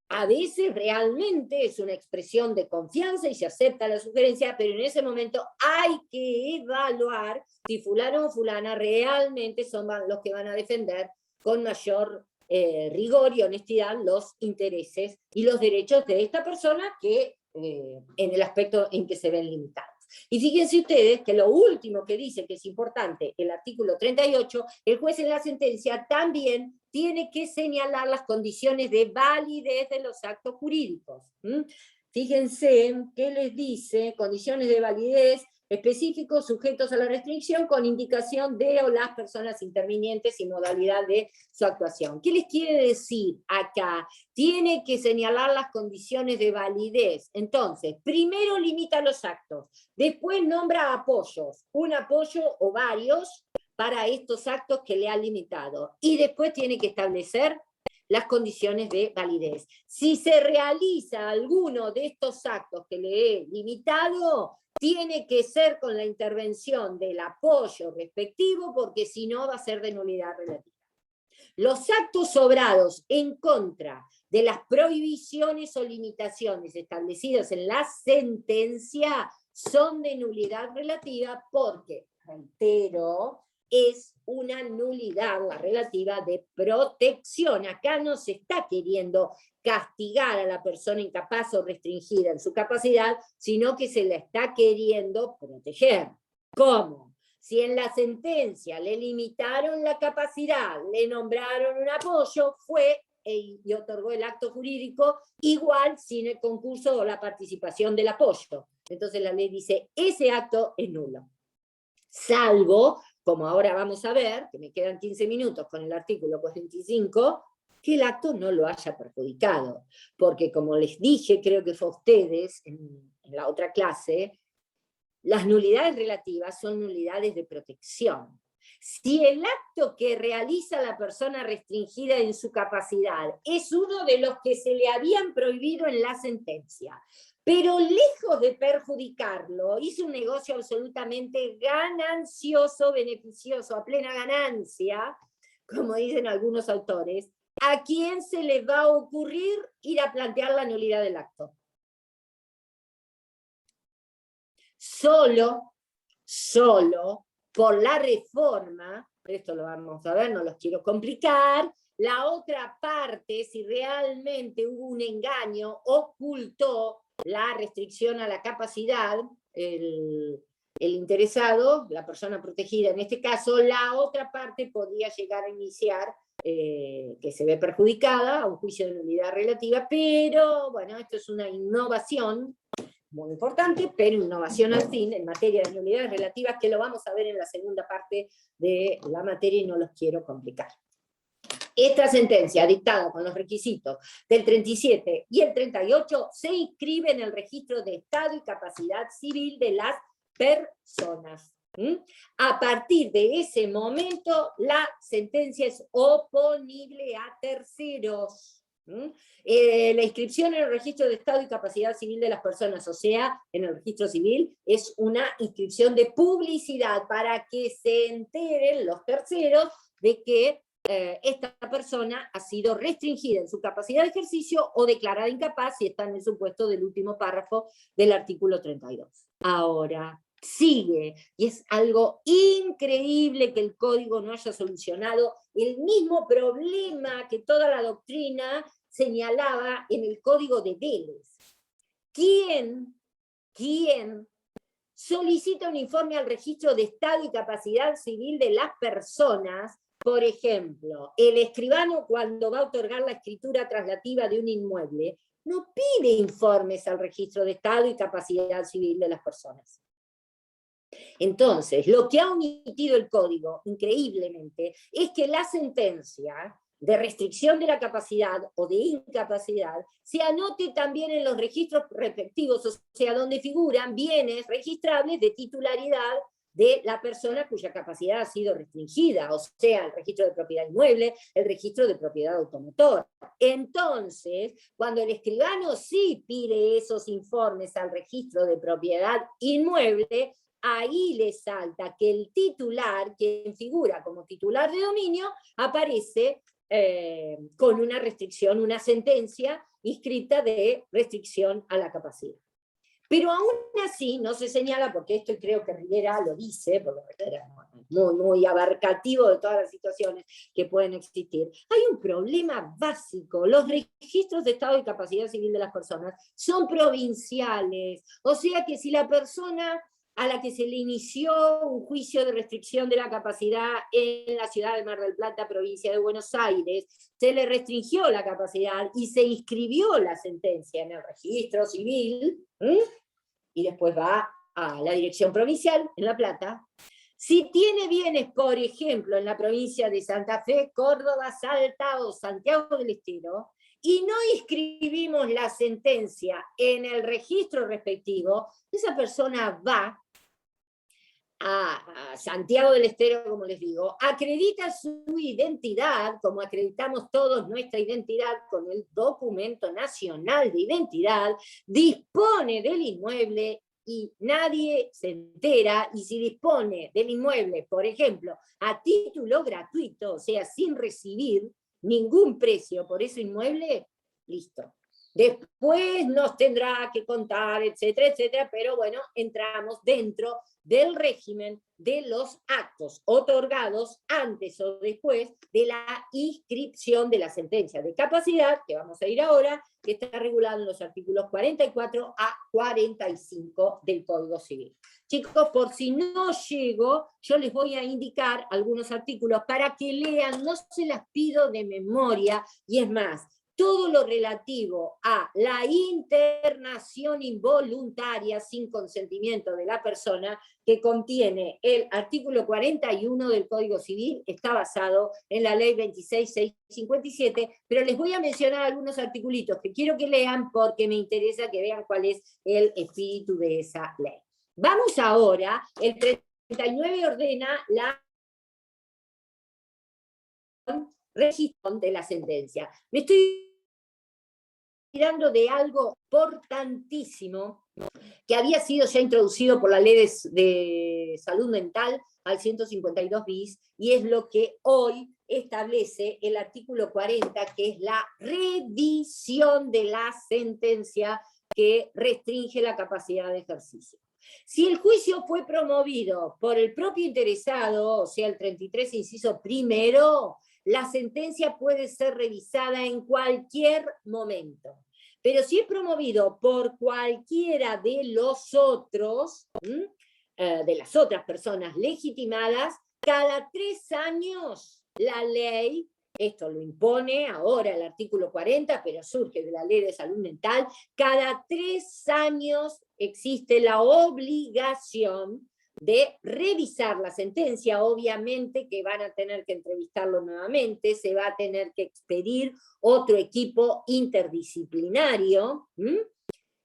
Speaker 1: a veces realmente es una expresión de confianza y se acepta la sugerencia, pero en ese momento hay que evaluar si fulano o fulana realmente son los que van a defender con mayor rigor y honestidad los intereses y los derechos de esta persona que en el aspecto en que se ven limitados. Y fíjense ustedes que lo último que dice, que es importante, el artículo 38, el juez en la sentencia también tiene que señalar las condiciones de validez de los actos jurídicos. Fíjense qué les dice, condiciones de validez específicos sujetos a la restricción con indicación de o las personas intervinientes y modalidad de su actuación. ¿Qué les quiere decir acá? Tiene que señalar las condiciones de validez. Entonces, primero limita los actos, después nombra apoyos, un apoyo o varios para estos actos que le ha limitado, y después tiene que establecer las condiciones de validez. Si se realiza alguno de estos actos que le he limitado, tiene que ser con la intervención del apoyo respectivo, porque si no va a ser de nulidad relativa. Los actos sobrados en contra de las prohibiciones o limitaciones establecidas en la sentencia son de nulidad relativa porque, reitero, es una nulidad la relativa de protección. Acá no se está queriendo castigar a la persona incapaz o restringida en su capacidad, sino que se la está queriendo proteger. ¿Cómo? Si en la sentencia le limitaron la capacidad, le nombraron un apoyo, fue y otorgó el acto jurídico, igual sin el concurso o la participación del apoyo. Entonces la ley dice, ese acto es nulo. Salvo, como ahora vamos a ver, que me quedan 15 minutos con el artículo 45, que el acto no lo haya perjudicado. Porque como les dije, creo que fue a ustedes en la otra clase, las nulidades relativas son nulidades de protección. Si el acto que realiza la persona restringida en su capacidad es uno de los que se le habían prohibido en la sentencia, pero lejos de perjudicarlo, hizo un negocio absolutamente ganancioso, beneficioso, a plena ganancia, como dicen algunos autores, ¿a quién se le va a ocurrir ir a plantear la nulidad del acto? Solo por la reforma, esto lo vamos a ver, no los quiero complicar, la otra parte, si realmente hubo un engaño, ocultó la restricción a la capacidad, el interesado, la persona protegida en este caso, la otra parte podría llegar a iniciar, que se ve perjudicada, a un juicio de nulidad relativa, pero bueno, esto es una innovación muy importante, pero innovación al fin en materia de nulidades relativas, que lo vamos a ver en la segunda parte de la materia y no los quiero complicar. Esta sentencia, dictada con los requisitos del 37 y el 38, se inscribe en el registro de estado y capacidad civil de las personas. A partir de ese momento, la sentencia es oponible a terceros. La inscripción en el registro de estado y capacidad civil de las personas, o sea, en el registro civil, es una inscripción de publicidad para que se enteren los terceros de que esta persona ha sido restringida en su capacidad de ejercicio o declarada incapaz si está en el supuesto del último párrafo del artículo 32. Ahora, sigue, y es algo increíble que el código no haya solucionado el mismo problema que toda la doctrina señalaba en el código de Vélez. ¿Quién solicita un informe al registro de estado y capacidad civil de las personas. Por ejemplo, el escribano cuando va a otorgar la escritura traslativa de un inmueble, no pide informes al registro de estado y capacidad civil de las personas. Entonces, lo que ha omitido el código, increíblemente, es que la sentencia de restricción de la capacidad o de incapacidad se anote también en los registros respectivos, o sea, donde figuran bienes registrables de titularidad de la persona cuya capacidad ha sido restringida, o sea, el registro de propiedad inmueble, el registro de propiedad automotor. Entonces, cuando el escribano sí pide esos informes al registro de propiedad inmueble, ahí le salta que el titular, quien figura como titular de dominio, aparece con una restricción, una sentencia inscrita de restricción a la capacidad. Pero aún así no se señala, porque esto creo que Rivera lo dice, porque Rivera es muy abarcativo de todas las situaciones que pueden existir. Hay un problema básico: los registros de estado y capacidad civil de las personas son provinciales, o sea que si la persona a la que se le inició un juicio de restricción de la capacidad en la ciudad de Mar del Plata, provincia de Buenos Aires, se le restringió la capacidad y se inscribió la sentencia en el registro civil, y después va a la dirección provincial en La Plata. Si tiene bienes, por ejemplo, en la provincia de Santa Fe, Córdoba, Salta o Santiago del Estero, y no inscribimos la sentencia en el registro respectivo, esa persona va a Santiago del Estero, como les digo, acredita su identidad, como acreditamos todos nuestra identidad con el documento nacional de identidad, dispone del inmueble y nadie se entera, y si dispone del inmueble, por ejemplo, a título gratuito, o sea, sin recibir ningún precio por ese inmueble, listo. Después nos tendrá que contar, etcétera, etcétera, pero bueno, entramos dentro del régimen de los actos otorgados antes o después de la inscripción de la sentencia de capacidad, que vamos a ir ahora, que está regulado en los artículos 44 a 45 del Código Civil. Chicos, por si no llego, yo les voy a indicar algunos artículos para que lean, no se las pido de memoria, y es más, todo lo relativo a la internación involuntaria sin consentimiento de la persona, que contiene el artículo 41 del Código Civil, está basado en la ley 26.657, pero les voy a mencionar algunos articulitos que quiero que lean porque me interesa que vean cuál es el espíritu de esa ley. Vamos ahora, el 39 ordena la registrón de la sentencia. Me estoy mirando de algo importantísimo que había sido ya introducido por la ley de salud mental al 152 bis, y es lo que hoy establece el artículo 40, que es la revisión de la sentencia que restringe la capacidad de ejercicio. Si el juicio fue promovido por el propio interesado, o sea, el 33 inciso primero, la sentencia puede ser revisada en cualquier momento. Pero si es promovido por cualquiera de los otros, de las otras personas legitimadas, cada 3 años la ley, esto lo impone ahora el artículo 40, pero surge de la ley de salud mental, cada 3 años existe la obligación de revisar la sentencia. Obviamente que van a tener que entrevistarlo nuevamente, se va a tener que expedir otro equipo interdisciplinario,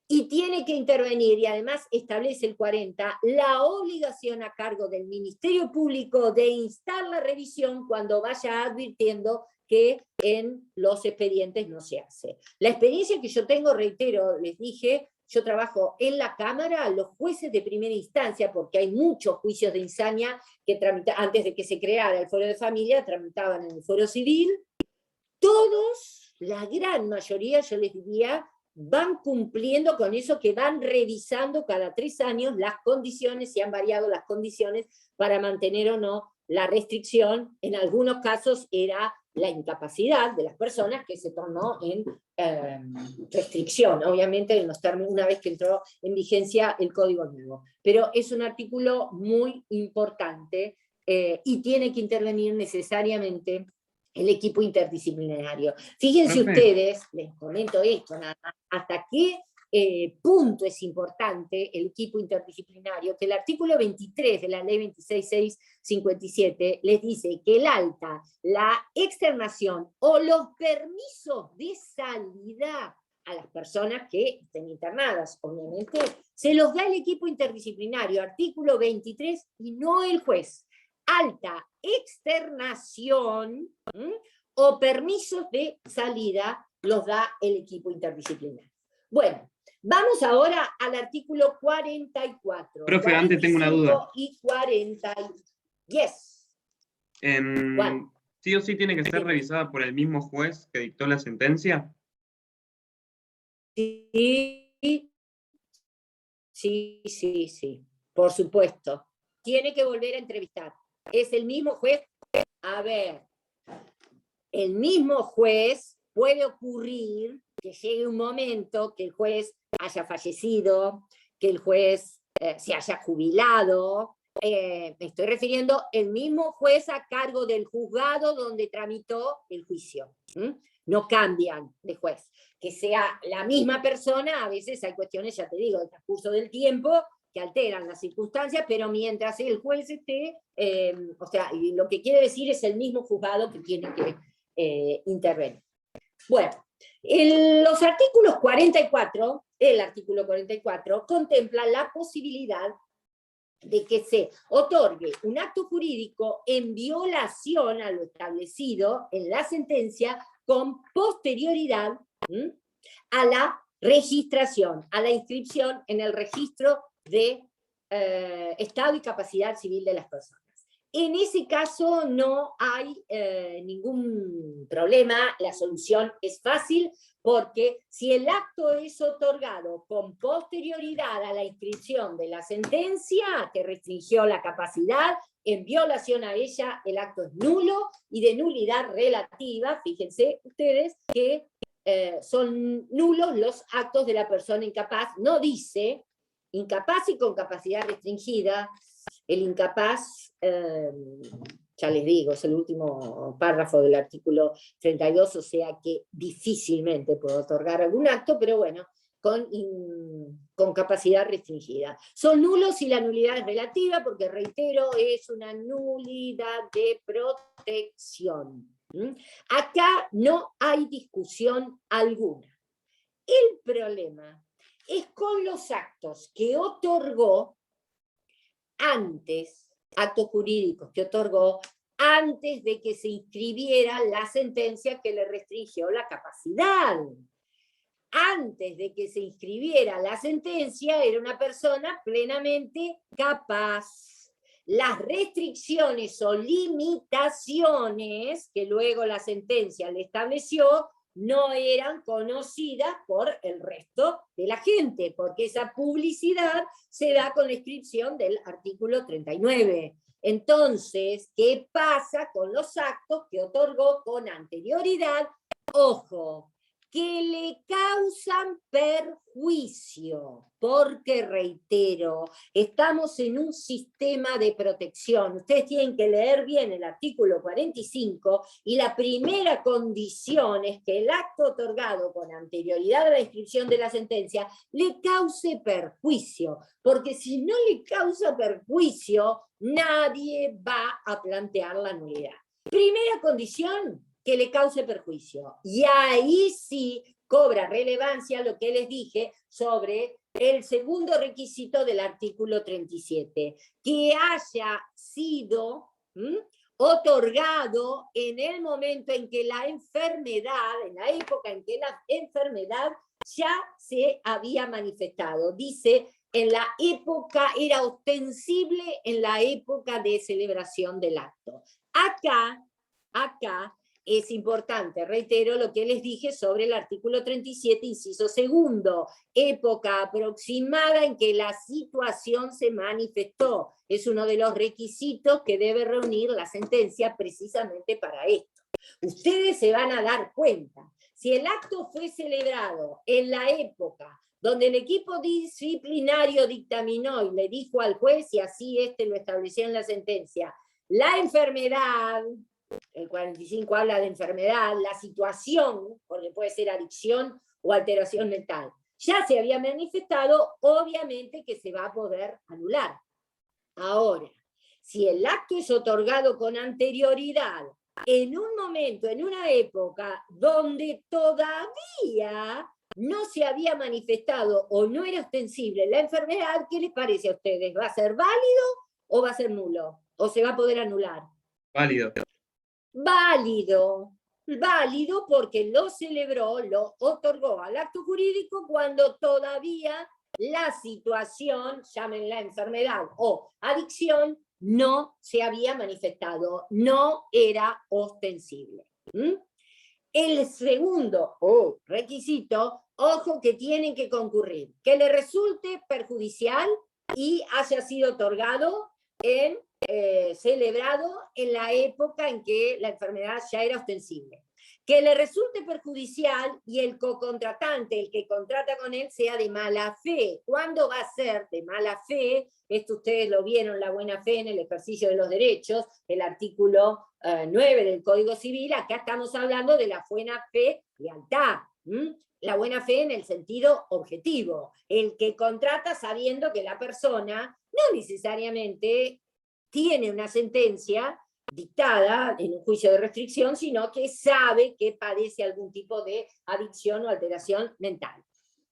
Speaker 1: y tiene que intervenir, y además establece el 40, la obligación a cargo del Ministerio Público de instar la revisión cuando vaya advirtiendo que en los expedientes no se hace. La experiencia que yo tengo, reitero, les dije, yo trabajo en la Cámara, los jueces de primera instancia, porque hay muchos juicios de insania que antes de que se creara el Fuero de Familia, tramitaban en el Fuero Civil. Todos, la gran mayoría, yo les diría, van cumpliendo con eso, que van revisando cada 3 años las condiciones, si han variado las condiciones para mantener o no la restricción. En algunos casos era la incapacidad de las personas que se tornó en restricción, obviamente en los términos, una vez que entró en vigencia el Código Nuevo. Pero es un artículo muy importante y tiene que intervenir necesariamente el equipo interdisciplinario. Fíjense
Speaker 6: Profe.
Speaker 1: ustedes, les comento esto nada más, hasta qué punto es importante el equipo interdisciplinario, que el artículo 23 de la ley 26657 les dice que el alta, la externación o los permisos de salida a las personas que estén internadas, obviamente, se los da el equipo interdisciplinario, artículo 23, y no el juez. Alta, externación o permisos de salida los da el equipo interdisciplinario. Bueno, vamos ahora al artículo 44.
Speaker 6: Profe, antes tengo una duda.
Speaker 1: 45 y 40. Yes. ¿Cuál?
Speaker 6: ¿Sí o sí tiene que ser revisada por el mismo juez que dictó la sentencia?
Speaker 1: Sí, por supuesto. Tiene que volver a entrevistar. Es el mismo juez. A ver, el mismo juez, puede ocurrir que llegue un momento que el juez haya fallecido, que el juez se haya jubilado. Me estoy refiriendo el mismo juez a cargo del juzgado donde tramitó el juicio. No cambian de juez. Que sea la misma persona, a veces hay cuestiones, ya te digo, del transcurso del tiempo, que alteran las circunstancias, pero mientras el juez esté, o sea, lo que quiere decir es el mismo juzgado que tiene que intervenir. Bueno, los artículos 44, el artículo 44, contempla la posibilidad de que se otorgue un acto jurídico en violación a lo establecido en la sentencia con posterioridad a la registración, a la inscripción en el registro de estado y capacidad civil de las personas. En ese caso no hay ningún problema, la solución es fácil, porque si el acto es otorgado con posterioridad a la inscripción de la sentencia que restringió la capacidad, en violación a ella el acto es nulo y de nulidad relativa. Fíjense ustedes que son nulos los actos de la persona incapaz, no dice incapaz y con capacidad restringida. El incapaz, ya les digo, es el último párrafo del artículo 32, o sea que difícilmente puedo otorgar algún acto, pero bueno, con capacidad restringida. Son nulos y la nulidad es relativa, porque reitero, es una nulidad de protección. Acá no hay discusión alguna. El problema es con los actos que otorgó antes, actos jurídicos que otorgó antes de que se inscribiera la sentencia que le restringió la capacidad. Antes de que se inscribiera la sentencia era una persona plenamente capaz. Las restricciones o limitaciones que luego la sentencia le estableció no eran conocidas por el resto de la gente, porque esa publicidad se da con la inscripción del artículo 39. Entonces, ¿qué pasa con los actos que otorgó con anterioridad? Ojo, que le causan perjuicio, porque reitero, estamos en un sistema de protección. Ustedes tienen que leer bien el artículo 45 y la primera condición es que el acto otorgado con anterioridad a la inscripción de la sentencia le cause perjuicio, porque si no le causa perjuicio, nadie va a plantear la nulidad. Primera condición, que le cause perjuicio. Y ahí sí cobra relevancia lo que les dije sobre el segundo requisito del artículo 37, que haya sido otorgado en el momento en que la enfermedad, en la época en que la enfermedad ya se había manifestado. Dice, en la época, era ostensible en la época de celebración del acto. Acá es importante, reitero lo que les dije sobre el artículo 37, inciso segundo, época aproximada en que la situación se manifestó. Es uno de los requisitos que debe reunir la sentencia precisamente para esto. Ustedes se van a dar cuenta. Si el acto fue celebrado en la época donde el equipo disciplinario dictaminó y le dijo al juez, y así lo estableció en la sentencia, la enfermedad, el 45 habla de enfermedad, la situación, porque puede ser adicción o alteración mental, ya se había manifestado, obviamente que se va a poder anular. Ahora, si el acto es otorgado con anterioridad, en un momento, en una época donde todavía no se había manifestado o no era ostensible la enfermedad, ¿qué les parece a ustedes? ¿Va a ser válido o va a ser nulo? ¿O se va a poder anular?
Speaker 6: Válido.
Speaker 1: Válido. Válido porque lo celebró, lo otorgó al acto jurídico cuando todavía la situación, llámenla enfermedad o adicción, no se había manifestado, no era ostensible. El segundo requisito, ojo que tienen que concurrir, que le resulte perjudicial y haya sido otorgado celebrado en la época en que la enfermedad ya era ostensible. Que le resulte perjudicial y el cocontratante, el que contrata con él, sea de mala fe. ¿Cuándo va a ser de mala fe? Esto ustedes lo vieron, la buena fe en el ejercicio de los derechos, el artículo 9 del Código Civil. Acá estamos hablando de la buena fe lealtad. La buena fe en el sentido objetivo. El que contrata sabiendo que la persona no necesariamente tiene una sentencia dictada en un juicio de restricción, sino que sabe que padece algún tipo de adicción o alteración mental.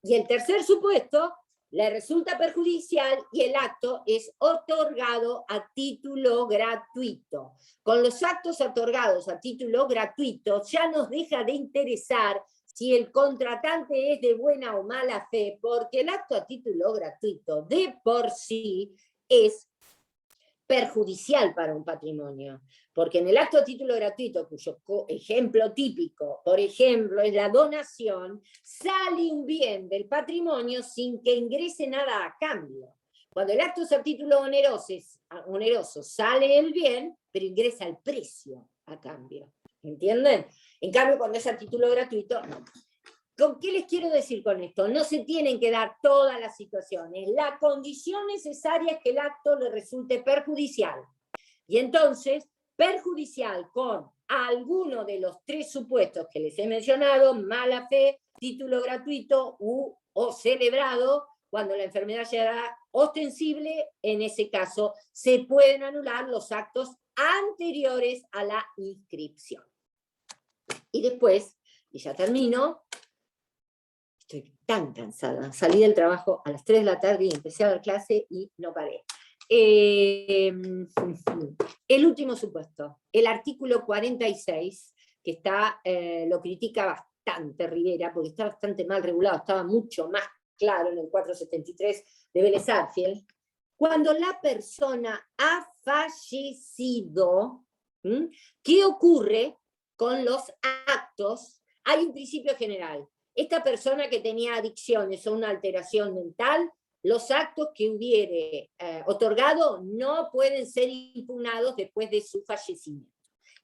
Speaker 1: Y el tercer supuesto, le resulta perjudicial y el acto es otorgado a título gratuito. Con los actos otorgados a título gratuito ya nos deja de interesar si el contratante es de buena o mala fe, porque el acto a título gratuito de por sí es perjudicial para un patrimonio, porque en el acto a título gratuito, cuyo ejemplo típico, por ejemplo, es la donación, sale un bien del patrimonio sin que ingrese nada a cambio. Cuando el acto es a título oneroso, sale el bien, pero ingresa el precio a cambio. ¿Entienden? En cambio, cuando es a título gratuito, no. ¿Con qué les quiero decir con esto? No se tienen que dar todas las situaciones. La condición necesaria es que el acto le resulte perjudicial. Y entonces, perjudicial con alguno de los tres supuestos que les he mencionado, mala fe, título gratuito o celebrado, cuando la enfermedad ya era ostensible, en ese caso se pueden anular los actos anteriores a la inscripción. Y después, y ya termino, estoy tan cansada, salí del trabajo a las 3 de la tarde y empecé a dar clase y no paré. El último supuesto, el artículo 46, que está, lo critica bastante Rivera, porque está bastante mal regulado, estaba mucho más claro en el 473 de Vélez Arfield. Cuando la persona ha fallecido, ¿qué ocurre con los actos? Hay un principio general. Esta persona que tenía adicciones o una alteración mental, los actos que hubiere otorgado no pueden ser impugnados después de su fallecimiento.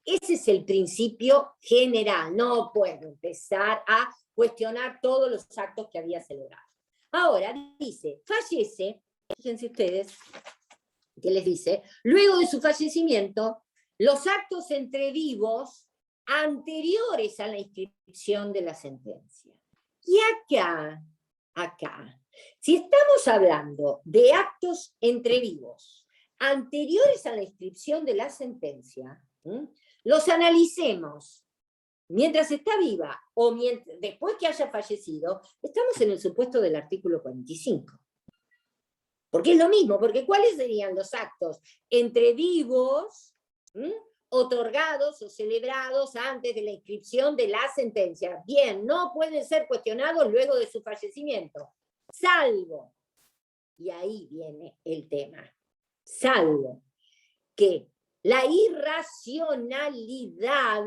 Speaker 1: Ese es el principio general. No puedo empezar a cuestionar todos los actos que había celebrado. Ahora dice, fallece, fíjense ustedes, ¿qué les dice? Luego de su fallecimiento, los actos entre vivos anteriores a la inscripción de la sentencia. Y acá, si estamos hablando de actos entre vivos anteriores a la inscripción de la sentencia, los analicemos mientras está viva o después que haya fallecido, estamos en el supuesto del artículo 45. Porque es lo mismo, porque ¿cuáles serían los actos entre vivos, otorgados o celebrados antes de la inscripción de la sentencia? Bien, no pueden ser cuestionados luego de su fallecimiento, salvo, y ahí viene el tema, salvo que la irracionalidad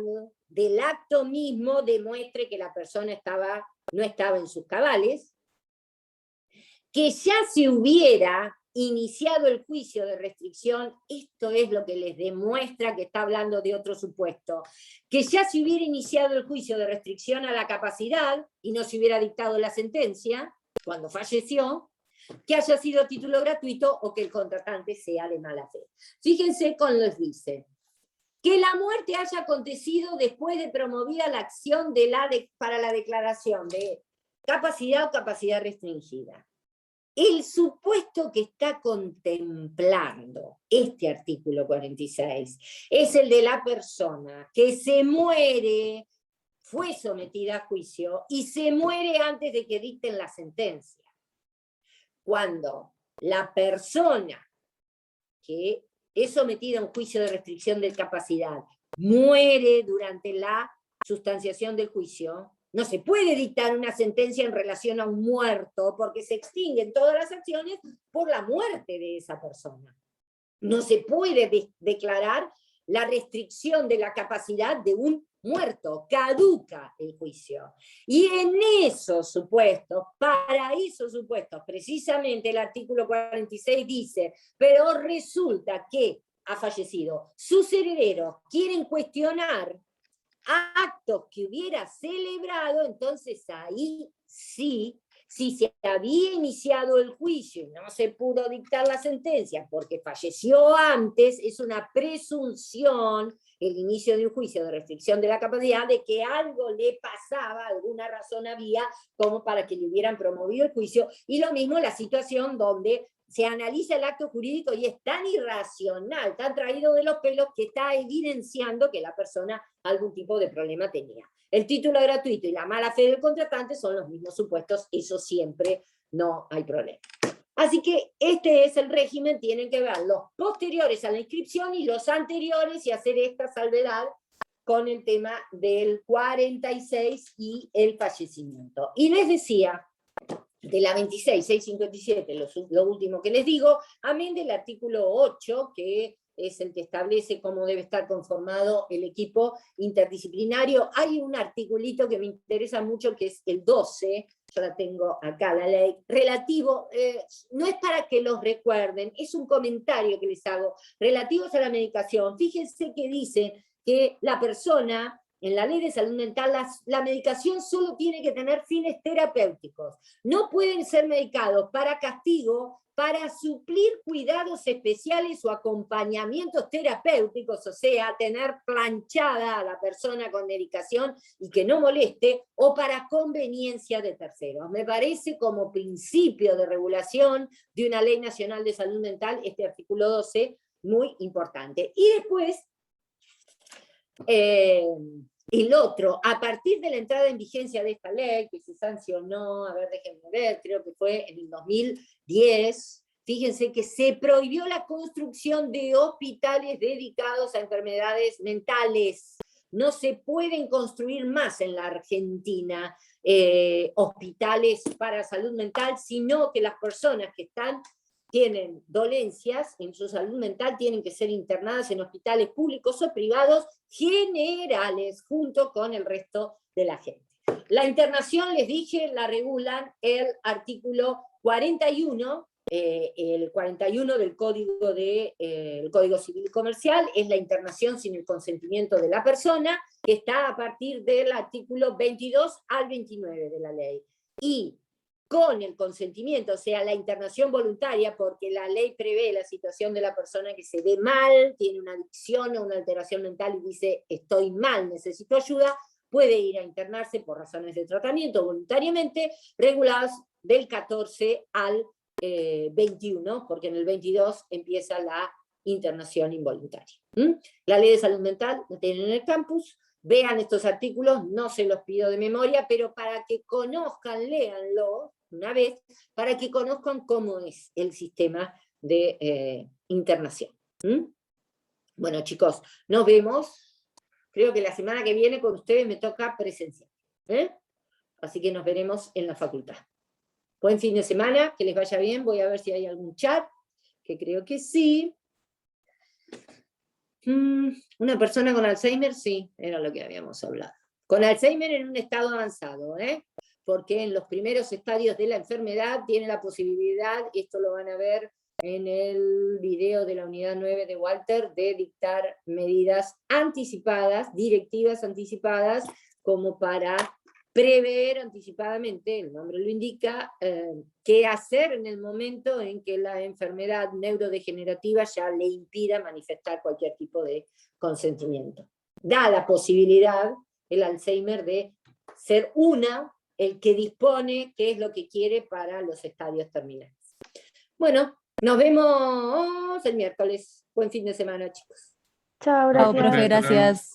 Speaker 1: del acto mismo demuestre que la persona no estaba en sus cabales, que ya se hubiera iniciado el juicio de restricción, esto es lo que les demuestra que está hablando de otro supuesto, que ya se hubiera iniciado el juicio de restricción a la capacidad y no se hubiera dictado la sentencia cuando falleció, que haya sido título gratuito o que el contratante sea de mala fe. Fíjense con los dice, que la muerte haya acontecido después de promovida la acción para la declaración de capacidad o capacidad restringida. El supuesto que está contemplando este artículo 46 es el de la persona que se muere, fue sometida a juicio y se muere antes de que dicten la sentencia. Cuando la persona que es sometida a un juicio de restricción de capacidad muere durante la sustanciación del juicio, no se puede dictar una sentencia en relación a un muerto porque se extinguen todas las acciones por la muerte de esa persona. No se puede declarar la restricción de la capacidad de un muerto, caduca el juicio. Y en esos supuestos, para esos supuestos, precisamente el artículo 46 dice, pero resulta que ha fallecido, sus herederos quieren cuestionar actos que hubiera celebrado, entonces ahí sí, si se había iniciado el juicio y no se pudo dictar la sentencia porque falleció antes, es una presunción, el inicio de un juicio de restricción de la capacidad, de que algo le pasaba, alguna razón había como para que le hubieran promovido el juicio, y lo mismo la situación donde se analiza el acto jurídico y es tan irracional, tan traído de los pelos, que está evidenciando que la persona algún tipo de problema tenía. El título gratuito y la mala fe del contratante son los mismos supuestos, eso siempre no hay problema. Así que este es el régimen, tienen que ver los posteriores a la inscripción y los anteriores y hacer esta salvedad con el tema del 46 y el fallecimiento. Y les decía, de la 26.657, lo último que les digo, amén del artículo 8, que es el que establece cómo debe estar conformado el equipo interdisciplinario. Hay un articulito que me interesa mucho, que es el 12, yo la tengo acá, la ley, relativo, no es para que los recuerden, es un comentario que les hago, relativos a la medicación. Fíjense que dice que la persona, en la ley de salud mental, la medicación solo tiene que tener fines terapéuticos. No pueden ser medicados para castigo, para suplir cuidados especiales o acompañamientos terapéuticos, o sea, tener planchada a la persona con medicación y que no moleste, o para conveniencia de terceros. Me parece como principio de regulación de una ley nacional de salud mental este artículo 12 muy importante. Y después, el otro, a partir de la entrada en vigencia de esta ley, que se sancionó, a ver, déjenme ver, creo que fue en el 2010, fíjense que se prohibió la construcción de hospitales dedicados a enfermedades mentales. No se pueden construir más en la Argentina hospitales para salud mental, sino que las personas que tienen dolencias en su salud mental tienen que ser internadas en hospitales públicos o privados generales junto con el resto de la gente. La internación, les dije, la regulan el artículo 41, el 41 del Código Civil y Comercial, es la internación sin el consentimiento de la persona, que está a partir del artículo 22 al 29 de la ley. Y con el consentimiento, o sea, la internación voluntaria, porque la ley prevé la situación de la persona que se ve mal, tiene una adicción o una alteración mental y dice, estoy mal, necesito ayuda, puede ir a internarse por razones de tratamiento voluntariamente, reguladas del 14 al 21, porque en el 22 empieza la internación involuntaria. La ley de salud mental la tienen en el campus. Vean estos artículos, no se los pido de memoria, pero para que conozcan, léanlo una vez, para que conozcan cómo es el sistema de internación. Bueno, chicos, nos vemos. Creo que la semana que viene con ustedes me toca presencial. Así que nos veremos en la facultad. Buen fin de semana, que les vaya bien. Voy a ver si hay algún chat, que creo que sí. Una persona con Alzheimer, sí, era lo que habíamos hablado. Con Alzheimer en un estado avanzado, porque en los primeros estadios de la enfermedad tiene la posibilidad, esto lo van a ver en el video de la unidad 9 de Walter de dictar medidas anticipadas, directivas anticipadas, como para prever anticipadamente, el nombre lo indica, qué hacer en el momento en que la enfermedad neurodegenerativa ya le impida manifestar cualquier tipo de consentimiento. Da la posibilidad, el Alzheimer, de ser el que dispone qué es lo que quiere para los estadios terminales. Bueno, nos vemos el miércoles. Buen fin de semana, chicos.
Speaker 2: Chao,
Speaker 7: Chao,
Speaker 2: gracias.
Speaker 7: profe,
Speaker 6: Hasta luego.
Speaker 7: gracias.